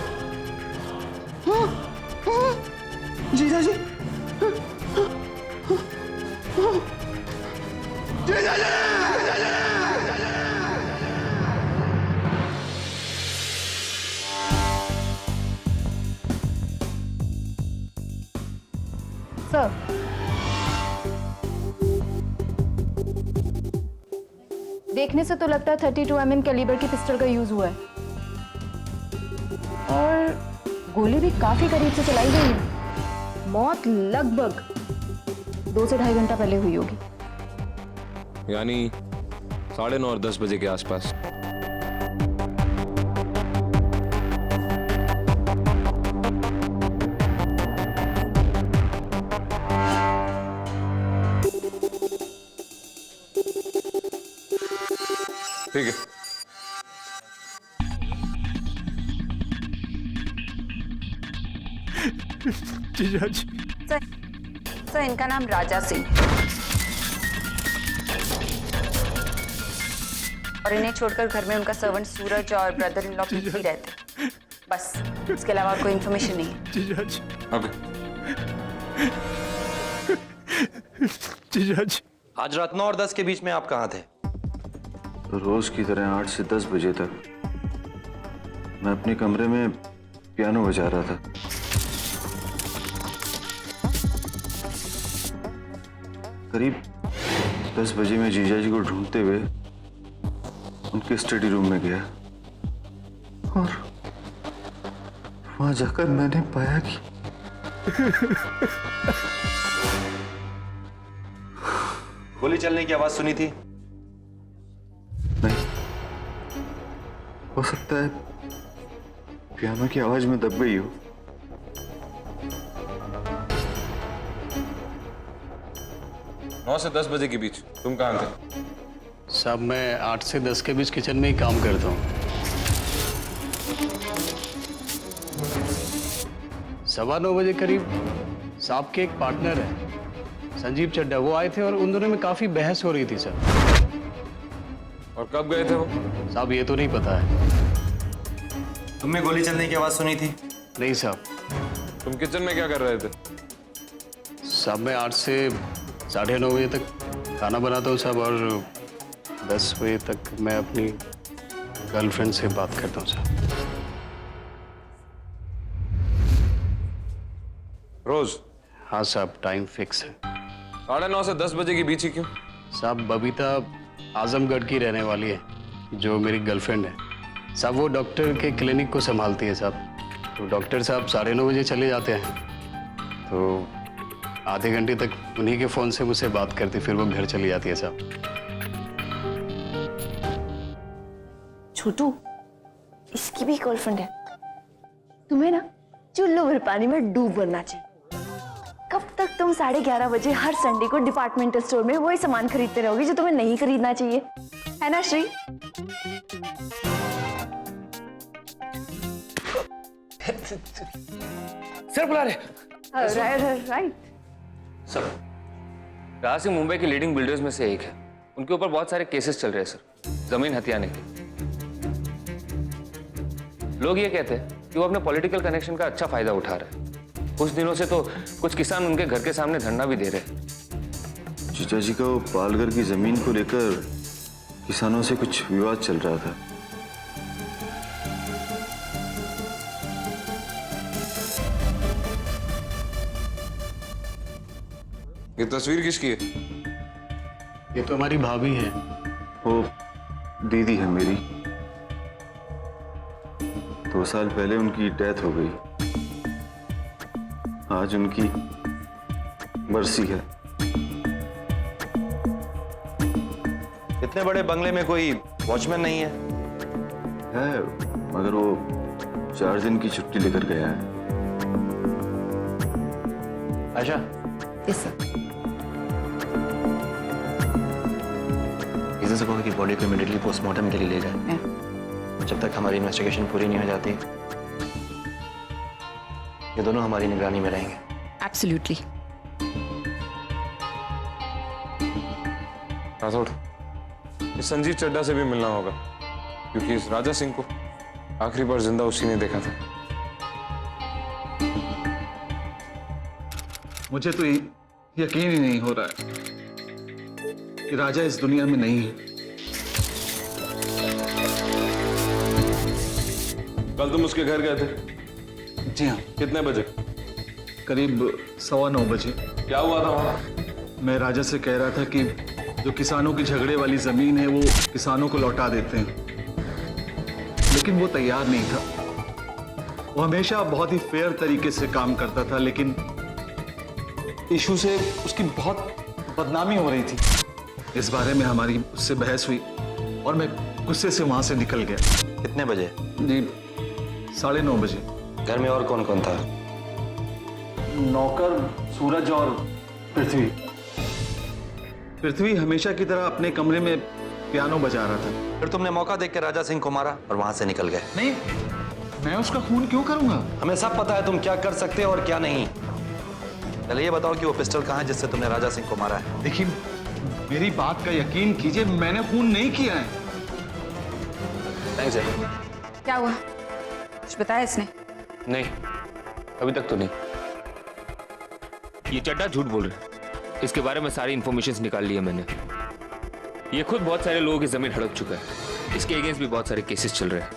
जीजा जी। जीजा जी। सर, देखने से तो लगता है 32 mm कैलिबर की पिस्टल का यूज हुआ है और गोली भी काफी करीब से चलाई गई है। मौत लगभग 2 से 2.5 घंटा पहले हुई होगी, यानी 9:30 और 10 बजे के आसपास। ठीक है। जीजा जी। सर, इनका नाम राजा सिंह और इन्हें छोड़कर घर में उनका सर्वेंट सूरज और ब्रदर इन लॉ ही रहते। बस, उसके अलावा और कोई इन्फॉर्मेशन नहीं है। जीजा जी। ओके। जीजा जी। आज रात 9 और 10 के बीच में आप कहाँ थे? रोज की तरह 8 से 10 बजे तक मैं अपने कमरे में पियानो बजा रहा था। करीब 10 बजे मैं जीजा जी को ढूंढते हुए उनके स्टडी रूम में गया। और वहां जाकर मैंने पाया कि गोली चलने की आवाज सुनी थी? नहीं, हो सकता है पियानो की आवाज में दब गई हो। नौ से 10 बजे के बीच तुम कहाँ थे? साहब मैं 8 से 10 के बीच किचन में ही काम करता हूँ। 9:15 बजे करीब साहब के एक पार्टनर है संजीव चड्ढा, वो आए थे और उन दोनों में काफी बहस हो रही थी सर। और कब गए थे वो? साहब ये तो नहीं पता है। तुमने गोली चलने की आवाज सुनी थी? नहीं साहब। तुम किचन में क्या कर रहे थे? साहब मैं 8 से 9:30 बजे तक खाना बनाता हूँ साहब, और 10 बजे तक मैं अपनी गर्लफ्रेंड से बात करता हूँ साहब। रोज? हाँ साहब, टाइम फिक्स है। 9:30 से 10 बजे के बीच ही क्यों? साहब बबीता आजमगढ़ की रहने वाली है, जो मेरी गर्लफ्रेंड है साहब। वो डॉक्टर के क्लिनिक को संभालती है साहब। तो डॉक्टर साहब 9:30 बजे चले जाते हैं, तो आधे घंटे तक उन्हीं के फोन से मुझसे बात करती, फिर वो घर चली जाती है साहब। छोटू, इसकी भी गर्लफ्रेंड है। तुम्हें ना चुल्लू भर पानी में डूब बनना चाहिए। कब तक तुम 11:30 बजे हर संडे को डिपार्टमेंटल स्टोर में वही सामान खरीदते रहोगे जो तुम्हें नहीं खरीदना चाहिए, है ना श्री? सर बुला रहे। राइट। सर, राज सिंह मुंबई के लीडिंग बिल्डर्स में से एक है। उनके ऊपर बहुत सारे केसेस चल रहे हैं सर, जमीन हथियाने के। लोग ये कहते हैं कि वो अपने पॉलिटिकल कनेक्शन का अच्छा फायदा उठा रहे हैं। कुछ दिनों से तो कुछ किसान उनके घर के सामने धरना भी दे रहे हैं। जीजा जी का वो पालघर की जमीन को लेकर किसानों से कुछ विवाद चल रहा था। ये तस्वीर किसकी है? ये तो हमारी भाभी है। वो दीदी है मेरी। 2 साल पहले उनकी डेथ हो गई। आज उनकी बरसी है। इतने बड़े बंगले में कोई वॉचमैन नहीं है? है, मगर वो 4 दिन की छुट्टी लेकर गया है। आयशा। Yes sir. किसी से कहो कि बॉडी को इमीडिएटली पोस्टमार्टम के लिए ले जाए। जब तक हमारी इन्वेस्टिगेशन पूरी नहीं हो जाती, ये दोनों हमारी निगरानी में रहेंगे। एब्सोल्युटली। राठौड़, इस संजीव चड्ढा से भी मिलना होगा, क्योंकि इस राजा सिंह को आखिरी बार जिंदा उसी ने देखा था। मुझे तो यकीन ही नहीं हो रहा है कि राजा इस दुनिया में नहीं है। कल तुम उसके घर गए थे? जी हाँ। कितने बजे? करीब 9:15 बजे। क्या हुआ था वहां? मैं राजा से कह रहा था कि जो किसानों की झगड़े वाली जमीन है वो किसानों को लौटा देते हैं, लेकिन वो तैयार नहीं था। वो हमेशा बहुत ही फेयर तरीके से काम करता था, लेकिन इशू से उसकी बहुत बदनामी हो रही थी। इस बारे में हमारी उससे बहस हुई और मैं गुस्से से वहां से निकल गया। कितने बजे? जी 9:30 बजे। घर में और कौन कौन था? नौकर, सूरज और पृथ्वी। पृथ्वी हमेशा की तरह अपने कमरे में पियानो बजा रहा था। फिर तुमने मौका देख के राजा सिंह को मारा और वहां से निकल गए। नहीं, मैं उसका खून क्यों करूंगा? हमें सब पता है तुम क्या कर सकते हो और क्या नहीं। पहले ये बताओ कि वो पिस्टल कहाँ है जिससे तुमने राजा सिंह को मारा है? देखिए, मेरी बात का यकीन कीजिए, मैंने खून नहीं किया है। क्या हुआ? कुछ बताया इसने? नहीं, अभी तक तो नहीं। ये चड्ढा झूठ बोल रहा है। इसके बारे में सारी इंफॉर्मेशन निकाल ली है मैंने। ये खुद बहुत सारे लोगों की जमीन हड़प चुका है। इसके अगेंस्ट भी बहुत सारे केसेस चल रहे हैं।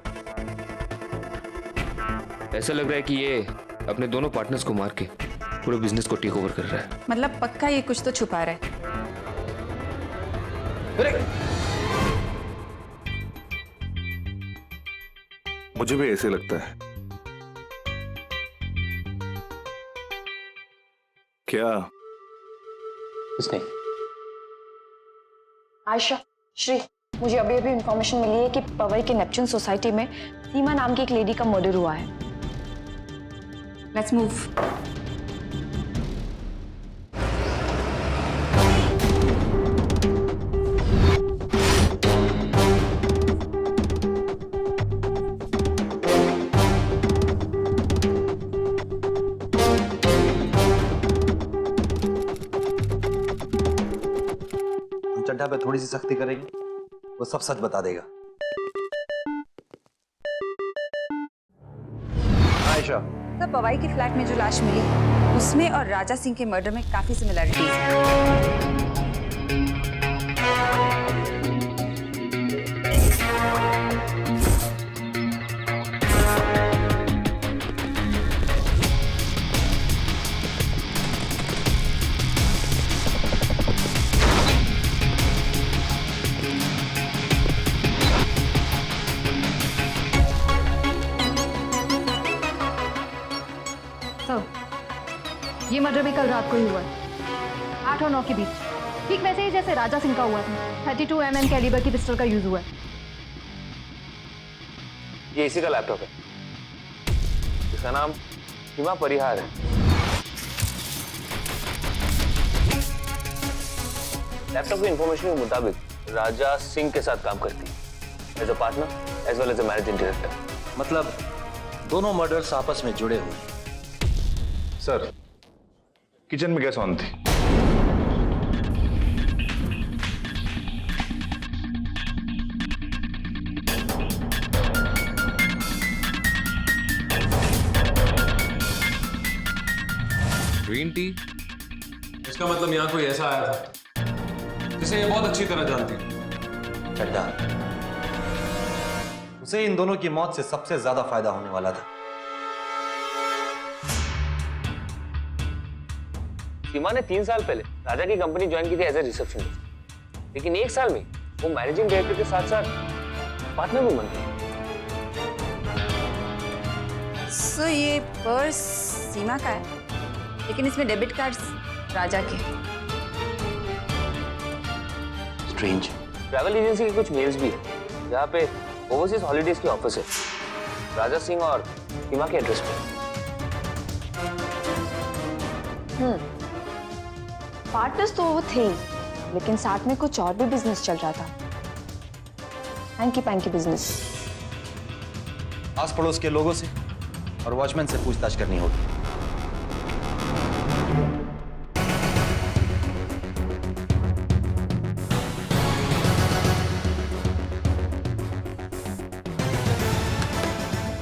ऐसा लग रहा है कि ये अपने दोनों पार्टनर्स को मार के पूरे बिजनेस को टेक ओवर कर रहा है। मतलब पक्का ये कुछ तो छुपा रहा है। मुझे भी ऐसे लगता है। क्या? कुछ नहीं। आयशा, श्री, मुझे अभी अभी इंफॉर्मेशन मिली है कि पवई के नेपच्यून सोसाइटी में सीमा नाम की एक लेडी का मर्डर हुआ है। Let's move. हम चड्ढा पे थोड़ी सी सख्ती करेंगे, वो सब सच बता देगा। आयशा, सर, पवाई के फ्लैट में जो लाश मिली उसमें और राजा सिंह के मर्डर में काफी सिमिलरिटीज हैं। ये मर्डर भी कल रात को ही हुआ है, 8 और 9 के बीच, ठीक वैसे ही जैसे राजा सिंह का हुआ था। 32 mm कैलिबर की पिस्टल का यूज हुआ है। ये इसी का लैपटॉप है, इसका नाम सीमा परिहार है। लैपटॉप की इंफॉर्मेशन के मुताबिक राजा सिंह के साथ काम करती है, as a partner as well as a managing director. मतलब दोनों मर्डर्स आपस में जुड़े हुए। सर, किचन में गैस ऑन थी। Green tea? इसका मतलब यहाँ कोई ऐसा आया था जिसे ये बहुत अच्छी तरह जानती है। चड्ढा, उसे इन दोनों की मौत से सबसे ज्यादा फायदा होने वाला था। सीमा ने 3 साल पहले राजा की कंपनी ज्वाइन की थी एज ए रिसेप्शनिस्ट, लेकिन 1 साल में वो मैनेजिंग डायरेक्टर के साथ साथ पार्टनर भी बन गई। सो ये पर्स सीमा का है, लेकिन इसमें डेबिट कार्ड्स राजा के। स्ट्रेंज। ट्रैवल एजेंसी के कुछ मेल्स भी है जहाँ पे ओवरसीज हॉलीडेज के ऑफिस है, राजा सिंह और सीमा के एड्रेस पे। पार्टनर्स तो वो थे, लेकिन साथ में कुछ और भी बिजनेस चल रहा था। Hanky panky business. आस पड़ोस के लोगों से और वॉचमैन से पूछताछ करनी होगी।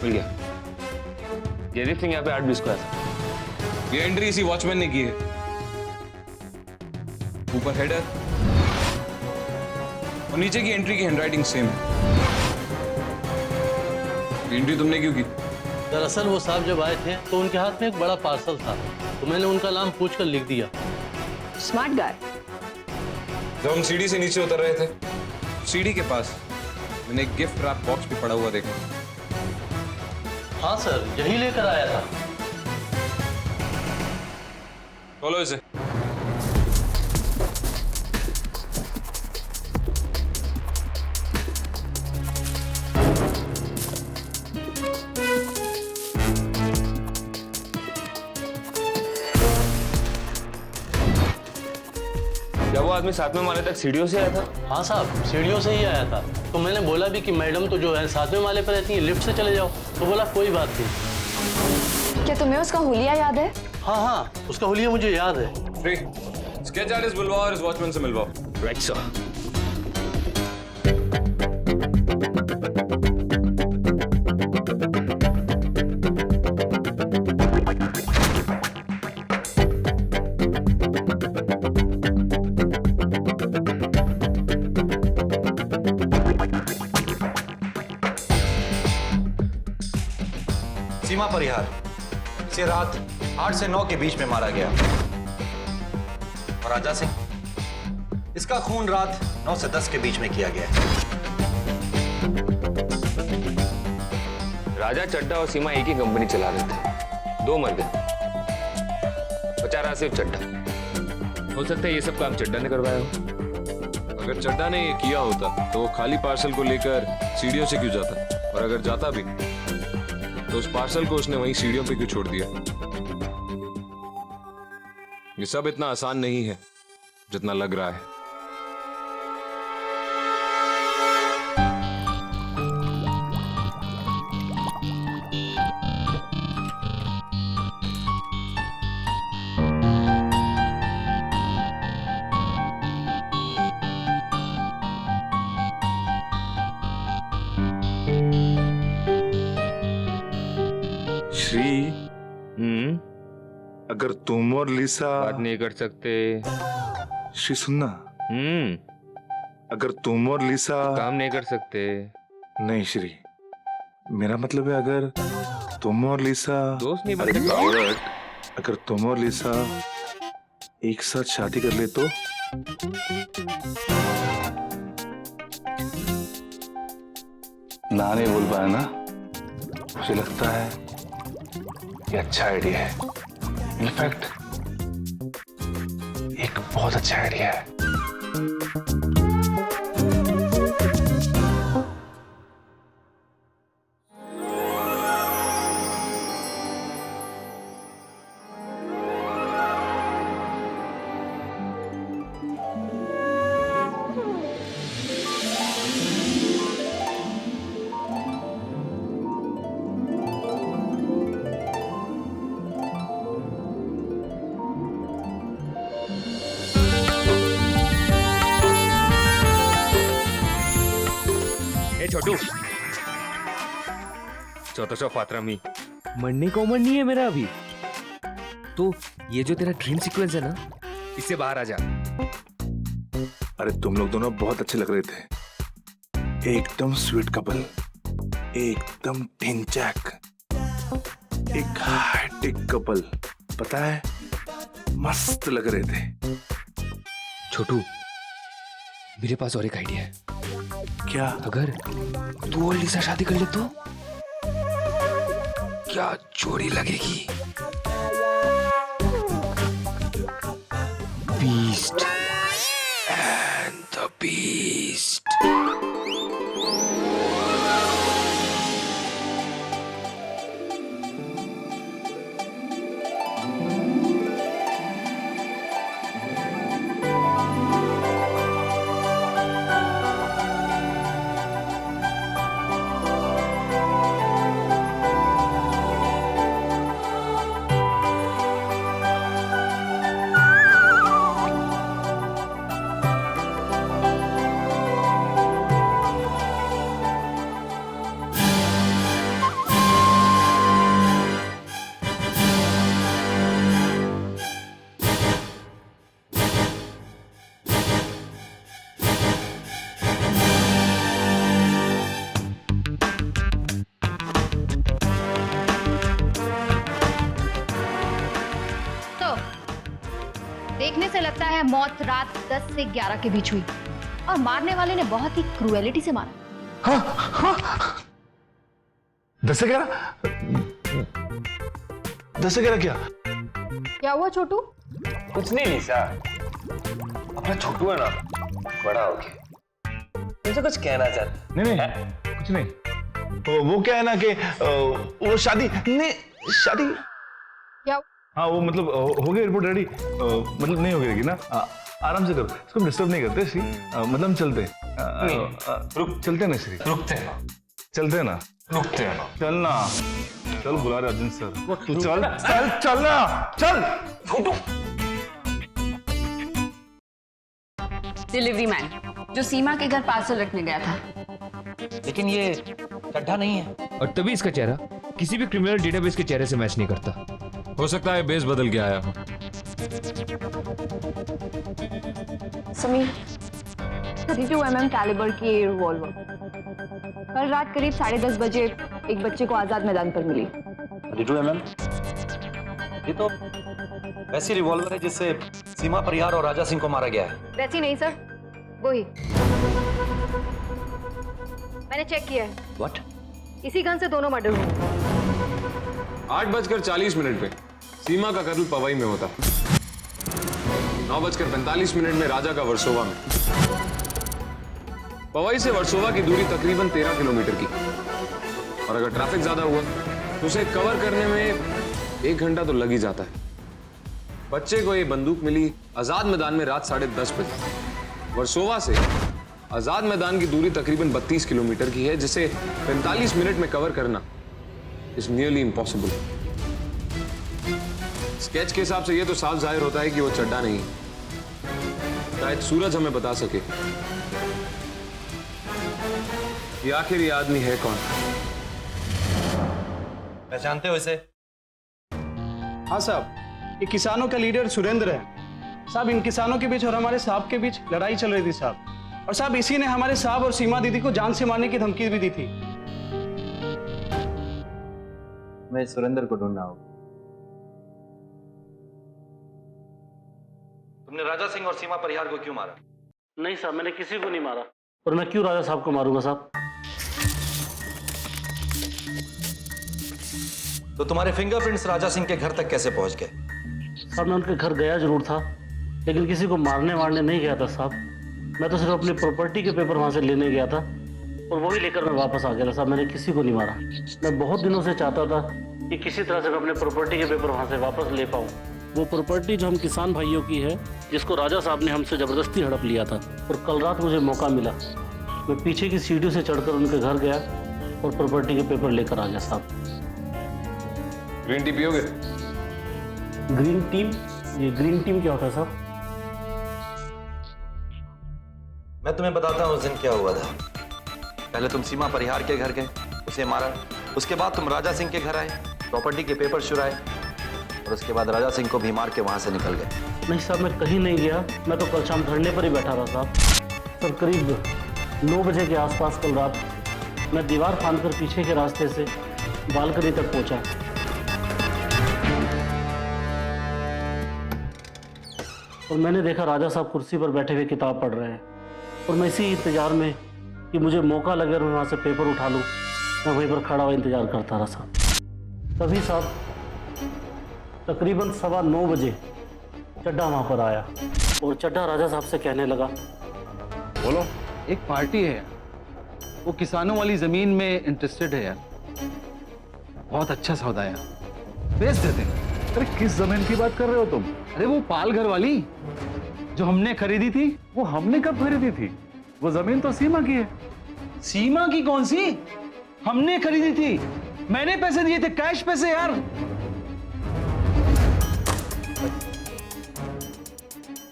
मिल गया। जयदीप सिंह यहाँ पे 8:20 को आया था। ये एंट्री इसी वॉचमैन ने की है। ऊपर हेडर और नीचे की एंट्री की हैंडराइटिंग सेम है। एंट्री तुमने क्यों की? दरअसल वो साहब जब आए थे तो उनके हाथ में एक बड़ा पार्सल था, तो मैंने उनका नाम पूछकर लिख दिया। Smart guy. जब हम सीढ़ी से नीचे उतर रहे थे, सीढ़ी के पास मैंने एक गिफ्ट रैप बॉक्स भी पड़ा हुआ देखा। हाँ सर, यही लेकर आया था। खोलो इसे। क्या वो आदमी 7वें माले तक सीढ़ियों से आया था? हाँ साहब, सीढ़ियों से ही आया था। तो मैंने बोला भी कि मैडम तो जो है 7वें माले पर रहती है, लिफ्ट से चले जाओ। तो बोला कोई बात नहीं। क्या तुम्हें उसका हुलिया याद है? हाँ, उसका हुलिया मुझे याद है। स्केच आर्टिस्ट बुलवाओ और इस वॉचमैन से मिलवाओ। Right sir. सीमा परिहार इसे रात 8 से 9 के बीच में मारा गया। और राजा सिंह, इसका खून रात 9 से 10 के बीच में किया गया। राजा, चड्ढा और सीमा एक ही कंपनी चला रहे थे, 2 मर गए, बचा रहा सिर्फ चड्ढा। हो सकता है ये सब काम चड्ढा ने करवाया हो। अगर चड्ढा ने ये किया होता तो वो खाली पार्सल को लेकर सीढ़ियों से क्यों जाता, और अगर जाता भी तो उस पार्सल को उसने वहीं सीढ़ियों पे क्यों छोड़ दिया? ये सब इतना आसान नहीं है जितना लग रहा है। श्री, अगर तुम और लिसा बात नहीं कर सकते। श्री सुनना, अगर तुम और लिसा काम नहीं कर सकते। नहीं श्री, मेरा मतलब है अगर तुम और लिसा दोस्त नहीं बन सकते। अगर तुम और लिसा एक साथ शादी कर ले तो? ना नहीं बोल पाया ना? मुझे लगता है ये अच्छा आइडिया है। इनफैक्ट एक बहुत अच्छा आइडिया है। छोटू, चौथा फातरा मी मरने का उम्र नहीं है मेरा अभी। तो ये जो तेरा ड्रीम सीक्वेंस है ना, इससे बाहर आ जा। अरे तुम लोग दोनों बहुत अच्छे लग रहे थे, एकदम स्वीट कपल, एकदम ढिंचैक, एक हाईटेक कपल, पता है मस्त लग रहे थे। छोटू, मेरे पास और एक आइडिया है। क्या? अगर तू और लिसा शादी कर ले तो क्या जोड़ी लगेगी? Beast and the beast. देखने से लगता है मौत रात 10 से 11 के बीच हुई और मारने वाले ने बहुत ही क्रूएलिटी से मारा। हाँ। 10 से 11? 10 से 11 क्या? क्या हुआ छोटू? कुछ नहीं लिसा, अपना छोटू है ना, बड़ा हो गया, तुमसे कुछ कहना चाहता। नहीं कुछ नहीं। वो क्या है ना कि वो शादी नहीं, शादी क्या? हाँ वो मतलब हो गया, रिपोर्ट रेडी, मतलब नहीं हो गई ना। आराम से करो, इसको डिस्टर्ब नहीं करते श्री। मतलब हम चलते चलते हैं ना श्री, रुकते हैं, चलते हैं ना, रुकते हैं, चलना, चल बुला रहे अर्जुन सर, तू चलना, चल। डिलीवरी मैन जो सीमा के घर पार्सल रखने गया था। लेकिन ये चड्ढा नहीं है, और तभी इसका चेहरा किसी भी क्रिमिनल डेटाबेस के चेहरे से मैच नहीं करता। हो सकता है बेस बदल के आया हो। समीर, 32 mm कैलिबर की रिवॉल्वर कल रात करीब 10:30 बजे एक बच्चे को आजाद मैदान पर मिली। 32 mm? ये तो वैसी रिवॉल्वर है जिससे सीमा परिहार और राजा सिंह को मारा गया है। वैसी नहीं सर, वही मैंने चेक किया है। What? इसी गन से दोनों मर्डर हुए। 8:40 पे सीमा का कत्ल पवई में होता, 9:45 में राजा का वर्सोवा में। पवई से वर्सोवा की दूरी तकरीबन 13 किलोमीटर की, और अगर ट्रैफिक ज्यादा हुआ तो उसे कवर करने में 1 घंटा तो लग ही जाता है। बच्चे को ये बंदूक मिली आजाद मैदान में रात 10:30 बजे। वर्सोवा से आजाद मैदान की दूरी तकरीबन 32 किलोमीटर की है, जिसे 45 मिनट में कवर करना इज नियरली इम्पॉसिबल। स्केच के हिसाब से यह तो साफ जाहिर होता है कि वो चड्डा नहीं है। शायद सूरज हमें बता सके कि आखिर ये आदमी है कौन। पहचानते हो इसे? हाँ साहब, ये किसानों का लीडर सुरेंद्र है साहब। इन किसानों के बीच और हमारे साहब के बीच लड़ाई चल रही थी साहब, और साहब इसी ने हमारे साहब और सीमा दीदी को जान से मारने की धमकी भी दी थी। मैं सुरेंद्र को ढूंढना होगा। तुमने राजा सिंह और सीमा परिहार को क्यों मारा? नहीं साहब, मैंने किसी को नहीं मारा। और मैं क्यों राजा साहब को मारूंगा साहब? तो तुम्हारे फिंगरप्रिंट्स राजा सिंह के घर तक कैसे पहुंच गए? साहब मैं उनके घर गया जरूर था, लेकिन किसी को मारने वारने नहीं गया था साहब। मैं तो सिर्फ अपनी प्रॉपर्टी के पेपर वहां से लेने गया था, और वही लेकर मैं वापस आ गया था साहब। मैंने किसी को नहीं मारा। मैं बहुत दिनों से चाहता था कि किसी तरह से मैं अपने प्रॉपर्टी के पेपर वहां से वापस ले पाऊँ। वो प्रॉपर्टी जो हम किसान भाइयों की है, जिसको राजा साहब ने हमसे ज़बरदस्ती हड़प लिया था। और कल रात मुझे मौका मिला, मैं पीछे की सीढ़ी से चढ़कर उनके घर गया और प्रॉपर्टी के पेपर लेकर आ गया साहब। ग्रीन टी पियोगे? Green tea? ये ग्रीन टी क्या होता है साहब? मैं तुम्हें बताता हूँ उस दिन क्या हुआ था। पहले तुम सीमा परिहार के घर गए, उसे मारा। उसके बाद तुम राजा सिंह के घर आए, प्रॉपर्टी के पेपर चुराए, और उसके बाद राजा सिंह को भी मार के वहां से निकल गए। नहीं साहब, मैं कहीं नहीं गया। मैं तो कल शाम धरने पर ही बैठा रहा साहब। सर करीब 9 बजे के आसपास कल रात मैं दीवार फांदकर पीछे के रास्ते से बालकनी तक पहुंचा। और मैंने देखा राजा साहब कुर्सी पर बैठे हुए किताब पढ़ रहे हैं, और मैं इसी इंतजार में कि मुझे मौका लगे और मैं वहाँ से पेपर उठा लूँ, मैं वहीं पर खड़ा हुआ इंतजार करता रहा साहब। तभी साहब तकरीबन 9:15 बजे चड्डा वहाँ पर आया, और चड्डा राजा साहब से कहने लगा, बोलो। एक पार्टी है यार, वो किसानों वाली जमीन में इंटरेस्टेड है यार। बहुत अच्छा सौदा है यार, बेच देते हैं। अरे किस जमीन की बात कर रहे हो तुम? अरे वो पाल घर वाली जो हमने खरीदी थी। वो हमने कब खरीदी थी? वो जमीन तो सीमा की है। सीमा की कौन सी? हमने खरीदी थी, मैंने पैसे दिए थे, कैश पैसे यार।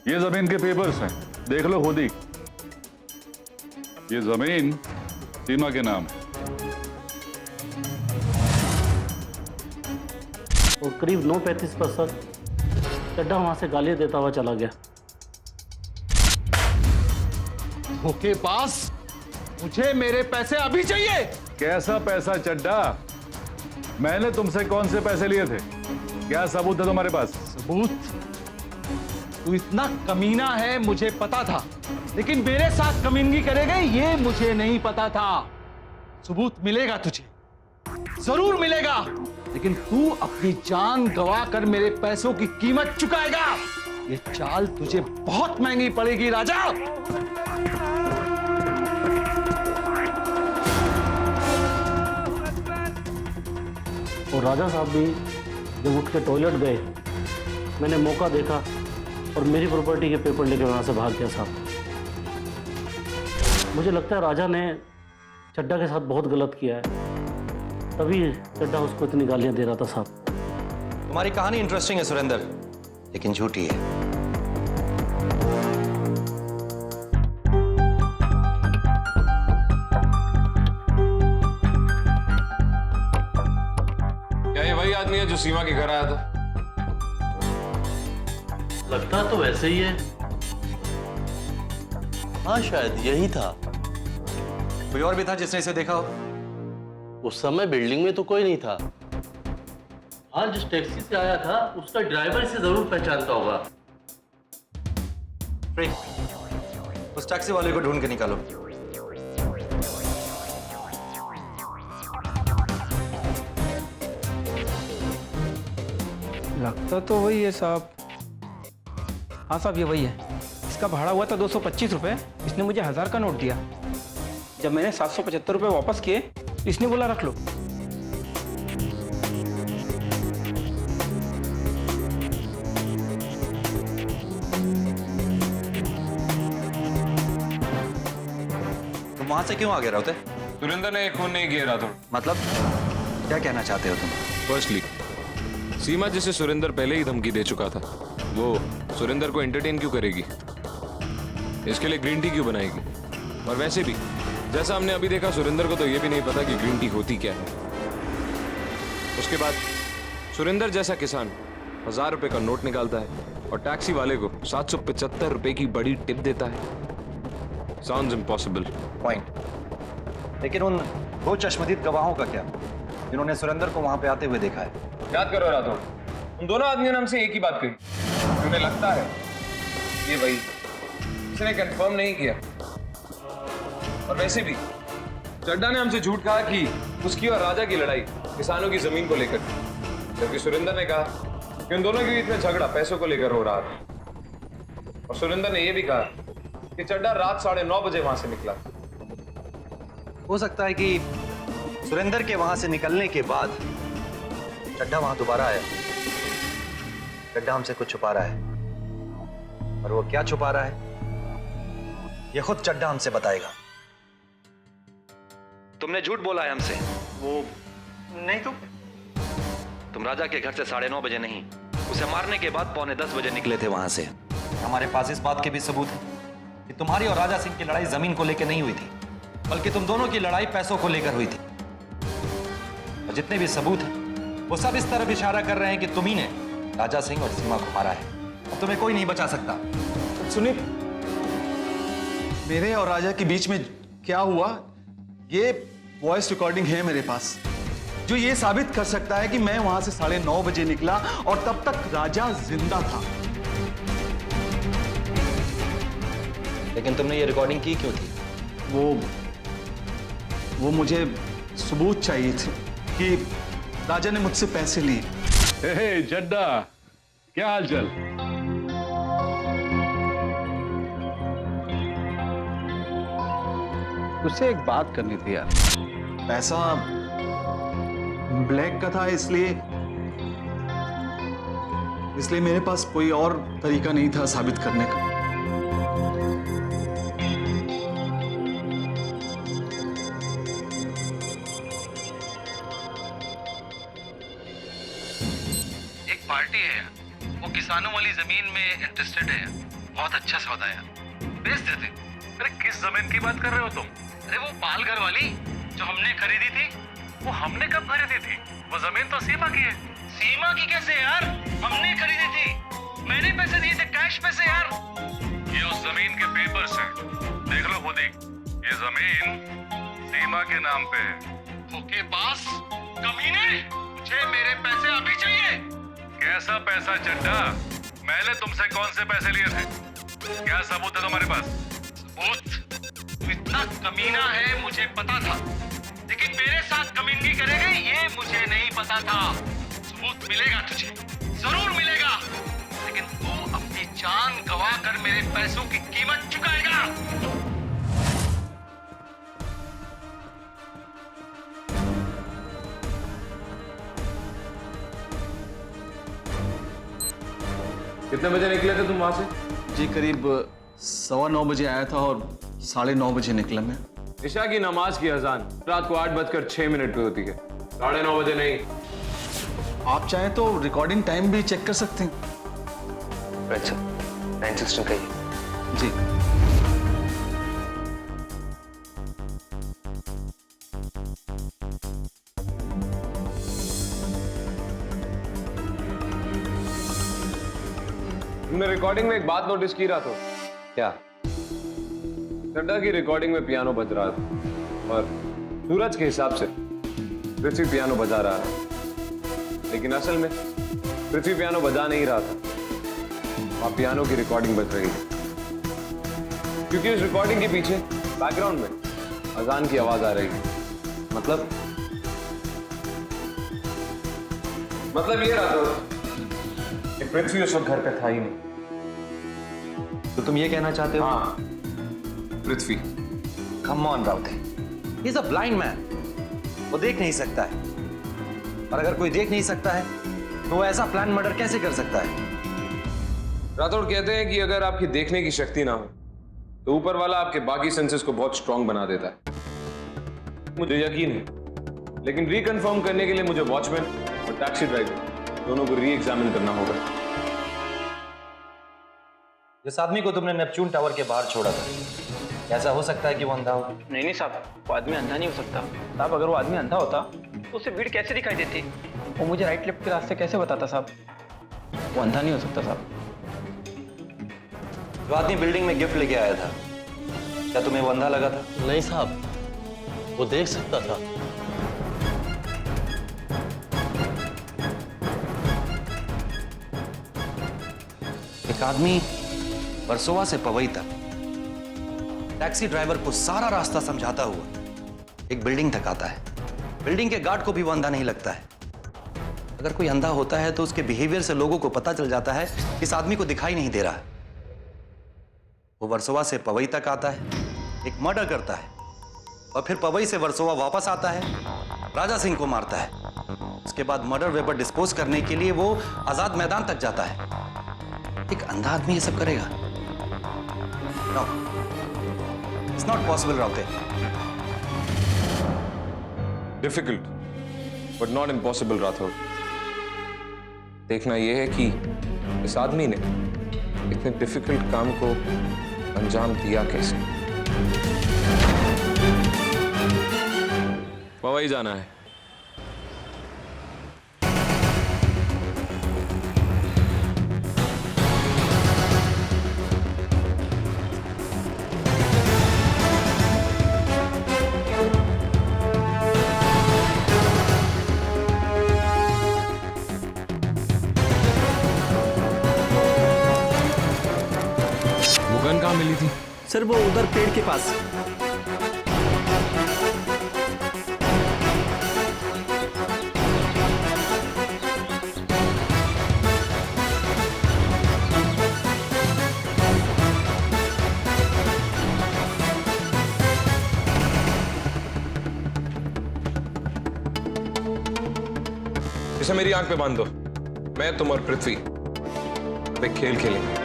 ये जमीन के पेपर्स हैं, देख लो खुद ही। ये जमीन सीमा के नाम है। और करीब 9:35 पर सर चड्डा वहां से गालियां देता हुआ चला गया। धोखे पास, मुझे मेरे पैसे अभी चाहिए। कैसा पैसा चड्डा? मैंने तुमसे कौन से पैसे लिए थे? क्या सबूत है तुम्हारे पास? सबूत? तू इतना कमीना है मुझे पता था, लेकिन मेरे साथ कमीनगी करेगा ये मुझे नहीं पता था। सबूत मिलेगा तुझे, जरूर मिलेगा, लेकिन तू अपनी जान गवा कर मेरे पैसों की कीमत चुकाएगा। ये चाल तुझे बहुत महंगी पड़ेगी राजा। और राजा साहब भी जब उठ के टॉयलेट गए, मैंने मौका देखा और मेरी प्रॉपर्टी के पेपर लेके वहां से भाग गया साहब। मुझे लगता है राजा ने चड्डा के साथ बहुत गलत किया है, तभी चड्डा उसको इतनी गालियां दे रहा था साहब। तुम्हारी कहानी इंटरेस्टिंग है सुरेंद्र, लेकिन झूठी है। क्या ये वही आदमी है जो सीमा के घर आया था? लगता तो वैसे ही है। हाँ शायद यही था। कोई और भी था जिसने इसे देखा हो? उस समय बिल्डिंग में तो कोई नहीं था। हाँ, जिस टैक्सी से आया था उसका ड्राइवर इसे जरूर पहचानता होगा। उस टैक्सी वाले को ढूंढ के निकालो। लगता तो वही है साहब। हाँ साहब, ये वही है। इसका भाड़ा हुआ था 225 रुपये। इसने मुझे 1000 का नोट दिया। जब मैंने 775 रुपये वापस किए, इसने बोला रख लो। तुम वहां से क्यों आ गए रहते? सुरेंद्र ने खून नहीं किया राठौड़। मतलब क्या कहना चाहते हो तुम? फर्स्टली, सीमा जिसे सुरेंद्र पहले ही धमकी दे चुका था, वो सुरेंद्र को एंटरटेन क्यों करेगी? इसके लिए ग्रीन टी क्यों बनाएगी? और वैसे भी जैसा हमने अभी देखा, सुरेंद्र को तो ये भी नहीं पता कि ग्रीन टी होती क्या है। उसके बाद सुरेंद्र जैसा किसान 1000 रुपए का नोट निकालता है और टैक्सी वाले को 775 रुपए की बड़ी टिप देता है। Sounds impossible. पॉइंट। लेकिन उन 2 चश्मदीद गवाहों का क्या, जिन्होंने सुरेंद्र को वहां पे आते हुए देखा है? याद करो राठौड़, उन दोनों आदमियों ने हमसे एक ही बात कही। उन्हें लगता है ये वही, उसने कंफर्म नहीं किया। और वैसे भी चड्डा ने हमसे झूठ कहा कि उसकी और राजा की लड़ाई किसानों की जमीन को लेकर, जबकि सुरेंद्र ने कहा कि उन दोनों के बीच में झगड़ा पैसों को लेकर हो रहा था। और सुरेंद्र ने यह भी कहा कि चड्डा रात 9:30 बजे वहां से निकला। हो सकता है कि सुरेंद्र के वहां से निकलने के बाद चड्डा वहां दोबारा आया। चड्डा हमसे कुछ छुपा रहा है, और वो क्या छुपा रहा है ये खुद चड्डा हमसे बताएगा। तुमने झूठ बोला है हमसे। वो नहीं तो तुम राजा के घर से 9:30 बजे नहीं, उसे मारने के बाद 9:45 बजे निकले थे वहां से। हमारे पास इस बात के भी सबूत है कि तुम्हारी और राजा सिंह की लड़ाई जमीन को लेकर नहीं हुई थी, बल्कि तुम दोनों की लड़ाई पैसों को लेकर हुई थी। और जितने भी सबूत हैं वो सब इस तरफ इशारा कर रहे हैं कि तुम ही ने राजा सिंह और सीमा को मारा है। अब तुम्हें कोई नहीं बचा सकता। सुनिए, मेरे और राजा के बीच में क्या हुआ, ये वॉइस रिकॉर्डिंग है मेरे पास, जो ये साबित कर सकता है कि मैं वहां से 9:30 बजे निकला और तब तक राजा जिंदा था। लेकिन तुमने ये रिकॉर्डिंग की क्यों थी? वो मुझे सबूत चाहिए थे कि राजा ने मुझसे पैसे लिए। हे चड्डा, क्या हाल चाल? उससे एक बात करनी थी यार। पैसा ब्लैक का था, इसलिए मेरे पास कोई और तरीका नहीं था साबित करने का। एक पार्टी है, वो किसानों वाली जमीन में इंटरेस्टेड है। बहुत अच्छा सौदा है, बेच देते। अरे किस जमीन की बात कर रहे हो तुम? अरे वो पालघर वाली जो हमने खरीदी थी। वो हमने कब खरीदी थी? वो जमीन तो सीमा की है। सीमा की कैसे यार? हमने खरीदी थी, मैंने पैसे दिए थे, कैश पैसे यार। ये उस जमीन के पेपर्स हैं, देख लो खुद ही। ये जमीन सीमा के नाम पे है। ओके पास कमीने, मुझे मेरे पैसे अभी चाहिए। कैसा पैसा चड्डा? मैंने तुमसे कौन से पैसे लिए थे? क्या सबूत है तुम्हारे पास? सबूत? तू इतना कमीना है मुझे पता था, लेकिन मेरे साथ कमीनगी करेगा ये मुझे नहीं पता था। सबूत मिलेगा तुझे, जरूर मिलेगा, लेकिन तू अपनी जान गवा कर मेरे पैसों की कीमत चुकाएगा। कितने बजे निकले थे तुम वहां से? जी करीब 9:15 बजे आया था और 9:30 बजे निकला मैं। ईशा की नमाज की अजान रात को 8:06 पे होती है, 9:30 बजे नहीं। आप चाहें तो रिकॉर्डिंग टाइम भी चेक कर सकते हैं। अच्छा, 9:16 कहिए। जी। तुमने रिकॉर्डिंग में एक बात नोटिस की रहा था क्या? चड्डा की रिकॉर्डिंग में पियानो बज रहा था और सूरज के हिसाब से पृथ्वी पियानो बजा रहा था, लेकिन असल में पृथ्वी पियानो बजा नहीं रहा था, वहां पियानो की रिकॉर्डिंग बज रही थी, क्योंकि उस रिकॉर्डिंग के पीछे बैकग्राउंड में अजान की आवाज आ रही थी। मतलब ये रहा था कि पृथ्वी उस वक्त घर पे था ही नहीं। तो तुम ये कहना चाहते हो? हाँ, Prithvi. Come on Raute, he is a blind man. वो देख नहीं सकता है, और अगर कोई देख नहीं सकता है तो वो ऐसा प्लान मर्डर कैसे कर सकता है? राठौड़ कहते हैं कि अगर आपकी देखने की शक्ति ना हो तो ऊपर वाला आपके बाकी सेंसेस को बहुत स्ट्रांग बना देता है। मुझे यकीन है, लेकिन रिकंफर्म करने के लिए मुझे वॉचमैन और टैक्सी ड्राइवर दोनों को री एग्जामिन करना होगा। जिस आदमी को तुमने नेपच्यून टावर के बाहर छोड़ा था, ऐसा हो सकता है कि वो अंधा हो? नहीं साहब, वो आदमी अंधा नहीं हो सकता साहब। अगर वो आदमी अंधा होता तो उसे भीड़ कैसे दिखाई देती? वो मुझे राइट लेफ्ट के रास्ते कैसे बताता साहब? वो अंधा नहीं हो सकता साहब। जो आदमी बिल्डिंग में गिफ्ट लेके आया था, क्या तुम्हें वो अंधा लगा था? नहीं साहब, वो देख सकता था। एक आदमी वर्सोवा से पवई तक टैक्सी ड्राइवर को सारा रास्ता समझाता हुआ एक बिल्डिंग तक आता है। बिल्डिंग के गार्ड को भी वो अंधा नहीं लगता है। अगर कोई अंधा होता है तो उसके बिहेवियर से लोगों को पता चल जाता है इस आदमी को दिखाई नहीं दे रहा है। वो वर्सोवा से पवई तक आता है, एक मर्डर करता है, और फिर पवई से वर्सोवा वापस आता है, राजा सिंह को मारता है। उसके बाद मर्डर वेपर डिस्पोज करने के लिए वो आजाद मैदान तक जाता है। एक अंधा आदमी ये सब करेगा? No, it's not possible Raute. Difficult but not impossible Rathore. देखना यह है कि इस आदमी ने इतने डिफिकल्ट काम को अंजाम दिया कैसे। पवई जाना है। गन कहाँ मिली थी? सर वो उधर पेड़ के पास। इसे मेरी आंख पे बांध दो। मैं, तुम और पृथ्वी एक खेल खेलेंगे।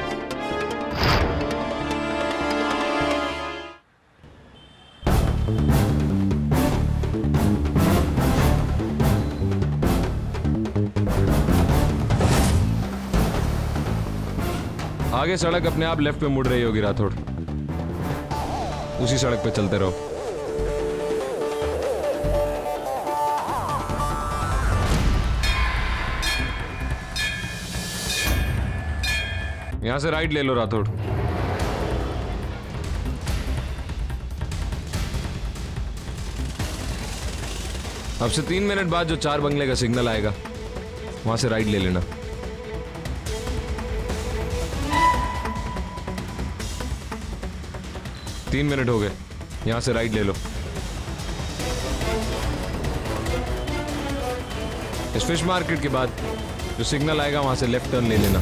आगे सड़क अपने आप लेफ्ट पे मुड़ रही होगी राठौड़, उसी सड़क पे चलते रहो। यहां से राइट ले लो राठौड़। अब से 3 मिनट बाद जो 4 बंगले का सिग्नल आएगा वहां से राइट ले लेना। तीन मिनट हो गए, यहां से राइट ले लो। इस फिश मार्केट के बाद जो सिग्नल आएगा वहां से लेफ्ट टर्न ले लेना।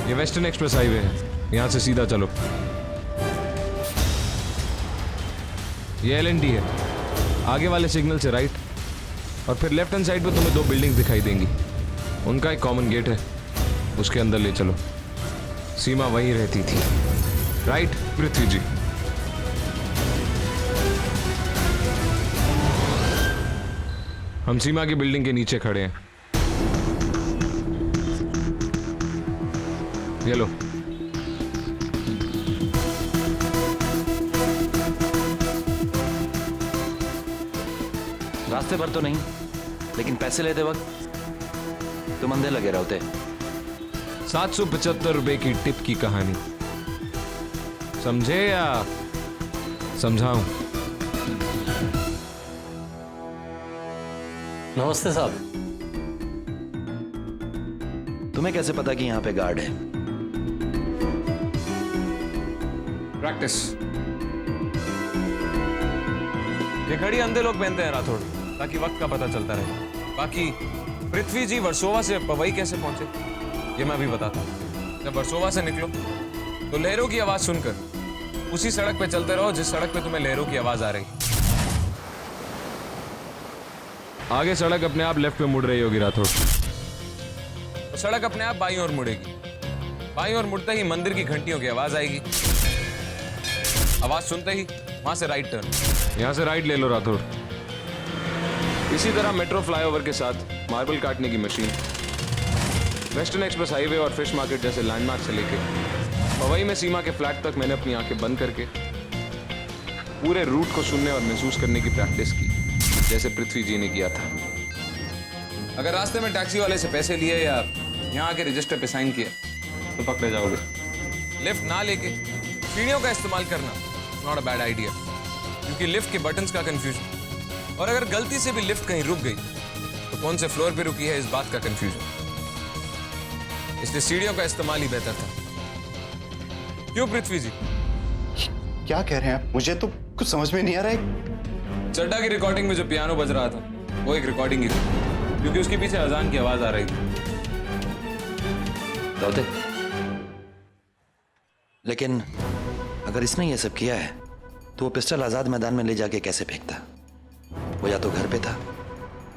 ये वेस्टर्न एक्सप्रेस हाईवे है, यहां से सीधा चलो। ये LNT है, आगे वाले सिग्नल से राइट, और फिर लेफ्ट हैंड साइड पे तुम्हें 2 बिल्डिंग्स दिखाई देंगी। उनका एक कॉमन गेट है, उसके अंदर ले चलो। सीमा वहीं रहती थी, राइट पृथ्वी जी? हम सीमा की बिल्डिंग के नीचे खड़े हैं। ये लो। रास्ते भर तो नहीं, लेकिन पैसे लेते वक्त तुम अंधे लगे रहते। 775 रुपए की टिप की कहानी, समझे या समझाऊं? नमस्ते साहब। तुम्हें कैसे पता कि यहां पे गार्ड है? प्रैक्टिस। ये घड़ी अंधे लोग पहनते हैं राठौड़, ताकि वक्त का पता चलता रहे। बाकी पृथ्वी जी वर्सोवा से पवई कैसे पहुंचे ये मैं भी बताता हूँ। जब वर्सोवा से निकलो तो लहरों की आवाज सुनकर उसी सड़क पे चलते रहो जिस सड़क पे तुम्हें लहरों की आवाज आ रही। आगे सड़क अपने आप लेफ्ट पे मुड़ रही होगी राठौड़, तो सड़क अपने आप बाईं ओर मुड़ेगी। बाईं ओर मुड़ते ही मंदिर की घंटियों की आवाज आएगी। आवाज सुनते ही वहां से राइट टर्न, यहां से राइट ले लो राठौड़। इसी तरह मेट्रो फ्लाईओवर के साथ मार्बल काटने की मशीन, वेस्टर्न एक्सप्रेस हाईवे और फिश मार्केट जैसे लैंडमार्क से लेके पवई में सीमा के फ्लैट तक मैंने अपनी आंखें बंद करके पूरे रूट को सुनने और महसूस करने की प्रैक्टिस की, जैसे पृथ्वी जी ने किया था। अगर रास्ते में टैक्सी वाले से पैसे लिए या यहाँ आके रजिस्टर पे साइन किया तो पकड़े जाओगे। लिफ्ट ना लेके सीढ़ियों का इस्तेमाल करना नॉट अ बैड आइडिया, क्योंकि लिफ्ट के बटन्स का कंफ्यूजन, और अगर गलती से भी लिफ्ट कहीं रुक गई तो कौन से फ्लोर पे रुकी है इस बात का कंफ्यूजन। इसलिए सीढ़ियों का इस्तेमाल ही बेहतर था। क्यों पृथ्वी जी? क्या कह रहे हैं आप? मुझे तो कुछ समझ में नहीं आ रहा है। चड्डा की रिकॉर्डिंग में जो पियानो बज रहा था वो एक रिकॉर्डिंग ही थी, क्योंकि उसके पीछे अजान की आवाज आ रही थी। दाऊदे, लेकिन अगर इसने ये सब किया है तो वो पिस्टल आजाद मैदान में ले जाके कैसे फेंकता? वो या तो घर पे था,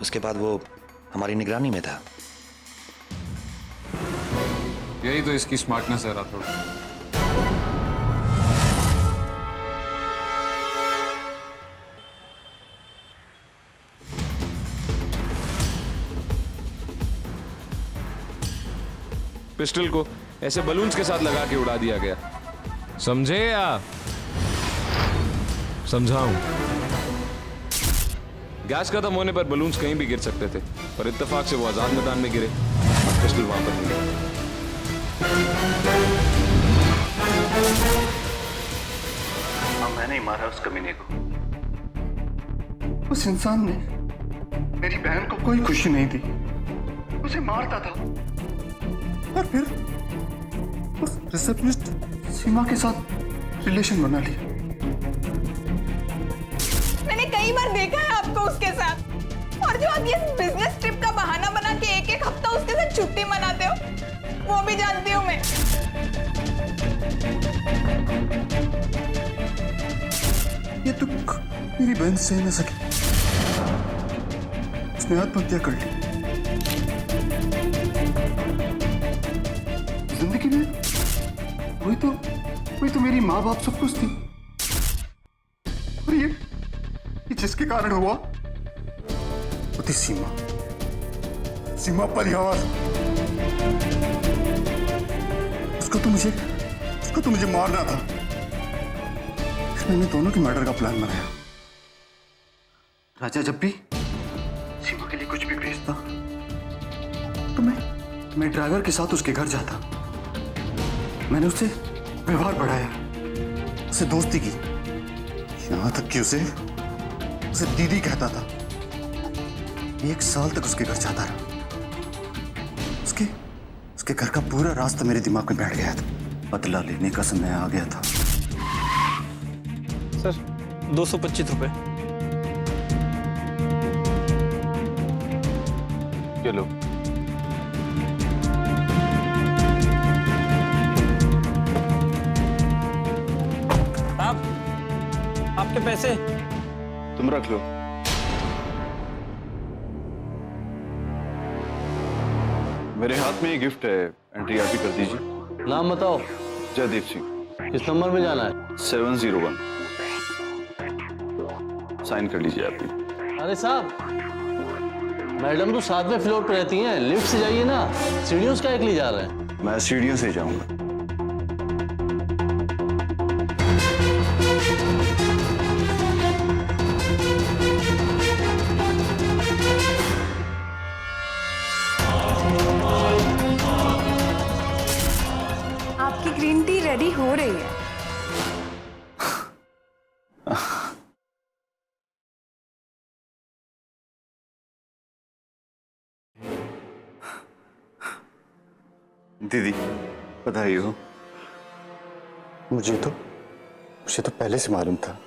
उसके बाद वो हमारी निगरानी में था। यही तो इसकी स्मार्टनेस है राठौड़। पिस्टल को ऐसे बलून्स के साथ लगा के उड़ा दिया गया, समझे या समझाऊं? गैस खत्म होने पर बलून्स कहीं भी गिर सकते थे, पर इत्तेफाक से वो आजाद मैदान में गिरे और पिस्टल वहां पर मिले। मैंने ही मारा उस कमीने को। उस इंसान ने मेरी बहन को कोई खुशी नहीं दी, उसे मारता था, और फिर उस रिसेप्शनिस्ट सीमा के साथ रिलेशन बना लिया। मैंने कई बार देखा है आपको उसके साथ, और जो आप ये बिजनेस ट्रिप का बहाना बना के एक हफ्ता उसके साथ छुट्टी मनाते हो वो भी जानती हूँ मैं। ये तो मेरी बहन सह न सकी, उसने आत्महत्या कर ली। जिंदगी में वही तो मेरी माँ बाप सब कुछ थी, और ये जिसके कारण हुआ वो थी सीमा परिहार। उसको तो मुझे मारना था। मैंने दोनों के मर्डर का प्लान बनाया। राजा जब भी सीमा के लिए कुछ भी भेजता तो मैं ड्राइवर के साथ उसके घर जाता। मैंने उससे व्यवहार बढ़ाया, उससे दोस्ती की, यहां तक कि उसे दीदी कहता था। 1 साल तक उसके घर जाता रहा। उसके घर का पूरा रास्ता मेरे दिमाग में बैठ गया था। बदला लेने का समय आ गया था। सर 225 रुपए। चलो आपके पैसे तुम रख लो। मेरे हाथ में ये गिफ्ट है, एंट्री आप ही कर दीजिए। नाम बताओ। जयदीप सिंह। किस नंबर में जाना है? 701। साइन कर लीजिए आप भी। अरे साहब, मैडम तो 7वें फ्लोर पर रहती हैं, लिफ्ट से जाइए ना। सीढ़ियों से क्या एक ले जा रहे हैं? मैं सीढ़ियों से जाऊंगा। आपकी ग्रीन टी रेडी हो रही है। दीदी बधाई हो। मुझे तो पहले से मालूम था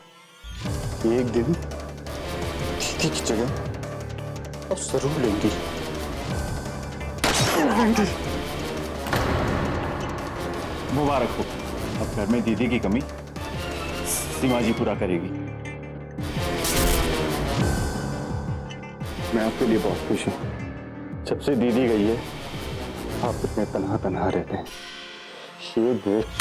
कि एक दिन दीदी की जगह अब जरूर लेंगी। मुबारक हो, अब घर में दीदी की कमी सीमा जी पूरा करेगी। मैं आपके लिए बहुत खुश हूँ। जब से दीदी गई है आप इतने तन्हा तन्हा रहते हैं। ये बेशक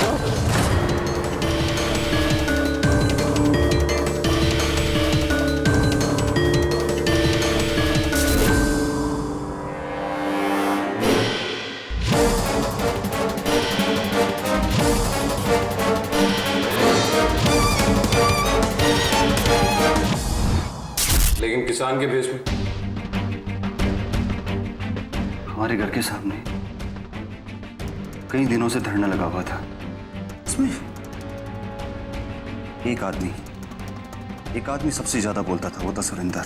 लेकिन किसान के भेष में हमारे घर के सामने कई दिनों से धरना लगा हुआ था। इसमें एक आदमी सबसे ज्यादा बोलता था, वो था सुरेंद्र।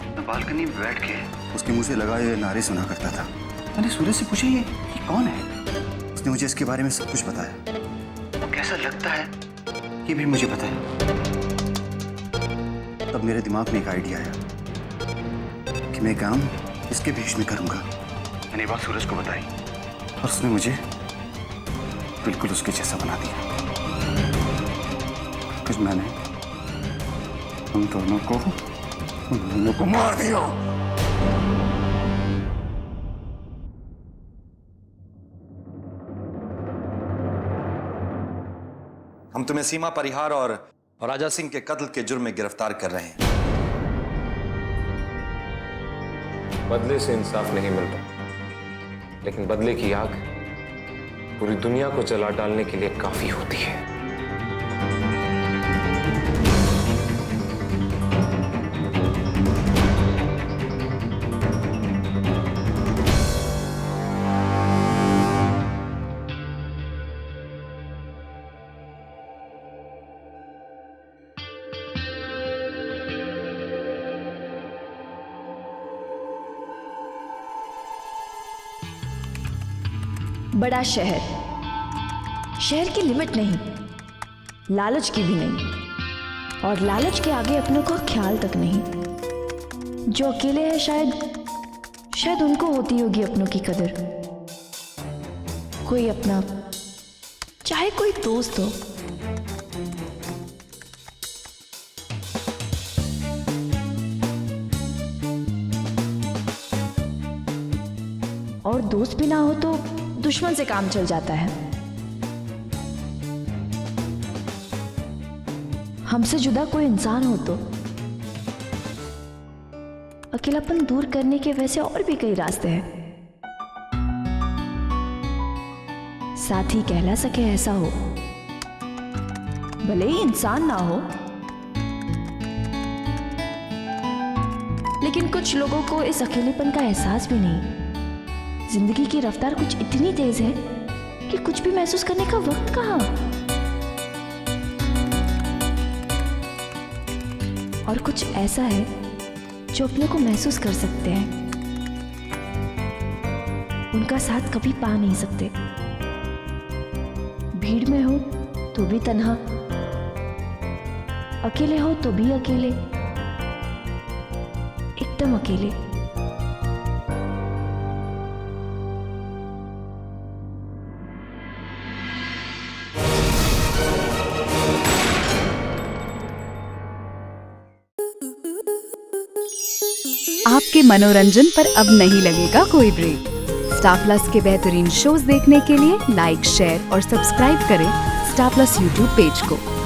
मैं बालकनी में बैठ के उसके मुंह से लगाए हुए नारे सुना करता था। मैंने सूरज से पूछा ये कौन है? उसने मुझे इसके बारे में सब कुछ बताया। वो कैसा लगता है ये भी मुझे बताया। तब मेरे दिमाग में एक आइडिया आया कि मैं काम इसके भेष में करूंगा। मैंने बात सूरज को बताई और उसने मुझे बिल्कुल उसके जैसा बना दिया। कुछ मैंने उन दोनों को मार दिया। हम तुम्हें सीमा परिहार और राजा सिंह के कत्ल के जुर्म में गिरफ्तार कर रहे हैं। बदले से इंसाफ नहीं मिलता, लेकिन बदले की आग पूरी दुनिया को जला डालने के लिए काफी होती है। बड़ा शहर की लिमिट नहीं, लालच की भी नहीं, और लालच के आगे अपनों का ख्याल तक नहीं। जो अकेले हैं शायद उनको होती होगी अपनों की कदर। कोई अपना, चाहे कोई दोस्त हो, और दोस्त भी ना हो तो दुश्मन से काम चल जाता है। हमसे जुदा कोई इंसान हो तो अकेलापन दूर करने के वैसे और भी कई रास्ते हैं। साथी कहला सके ऐसा हो, भले ही इंसान ना हो, लेकिन कुछ लोगों को इस अकेलेपन का एहसास भी नहीं। जिंदगी की रफ्तार कुछ इतनी तेज है कि कुछ भी महसूस करने का वक्त कहाँ। और कुछ ऐसा है जो अपने को महसूस कर सकते हैं, उनका साथ कभी पा नहीं सकते। भीड़ में हो तो भी तन्हा, अकेले हो तो भी अकेले, एकदम अकेले। आपके मनोरंजन पर अब नहीं लगेगा कोई ब्रेक। स्टार प्लस के बेहतरीन शोज देखने के लिए लाइक, शेयर और सब्सक्राइब करें स्टार प्लस यूट्यूब पेज को।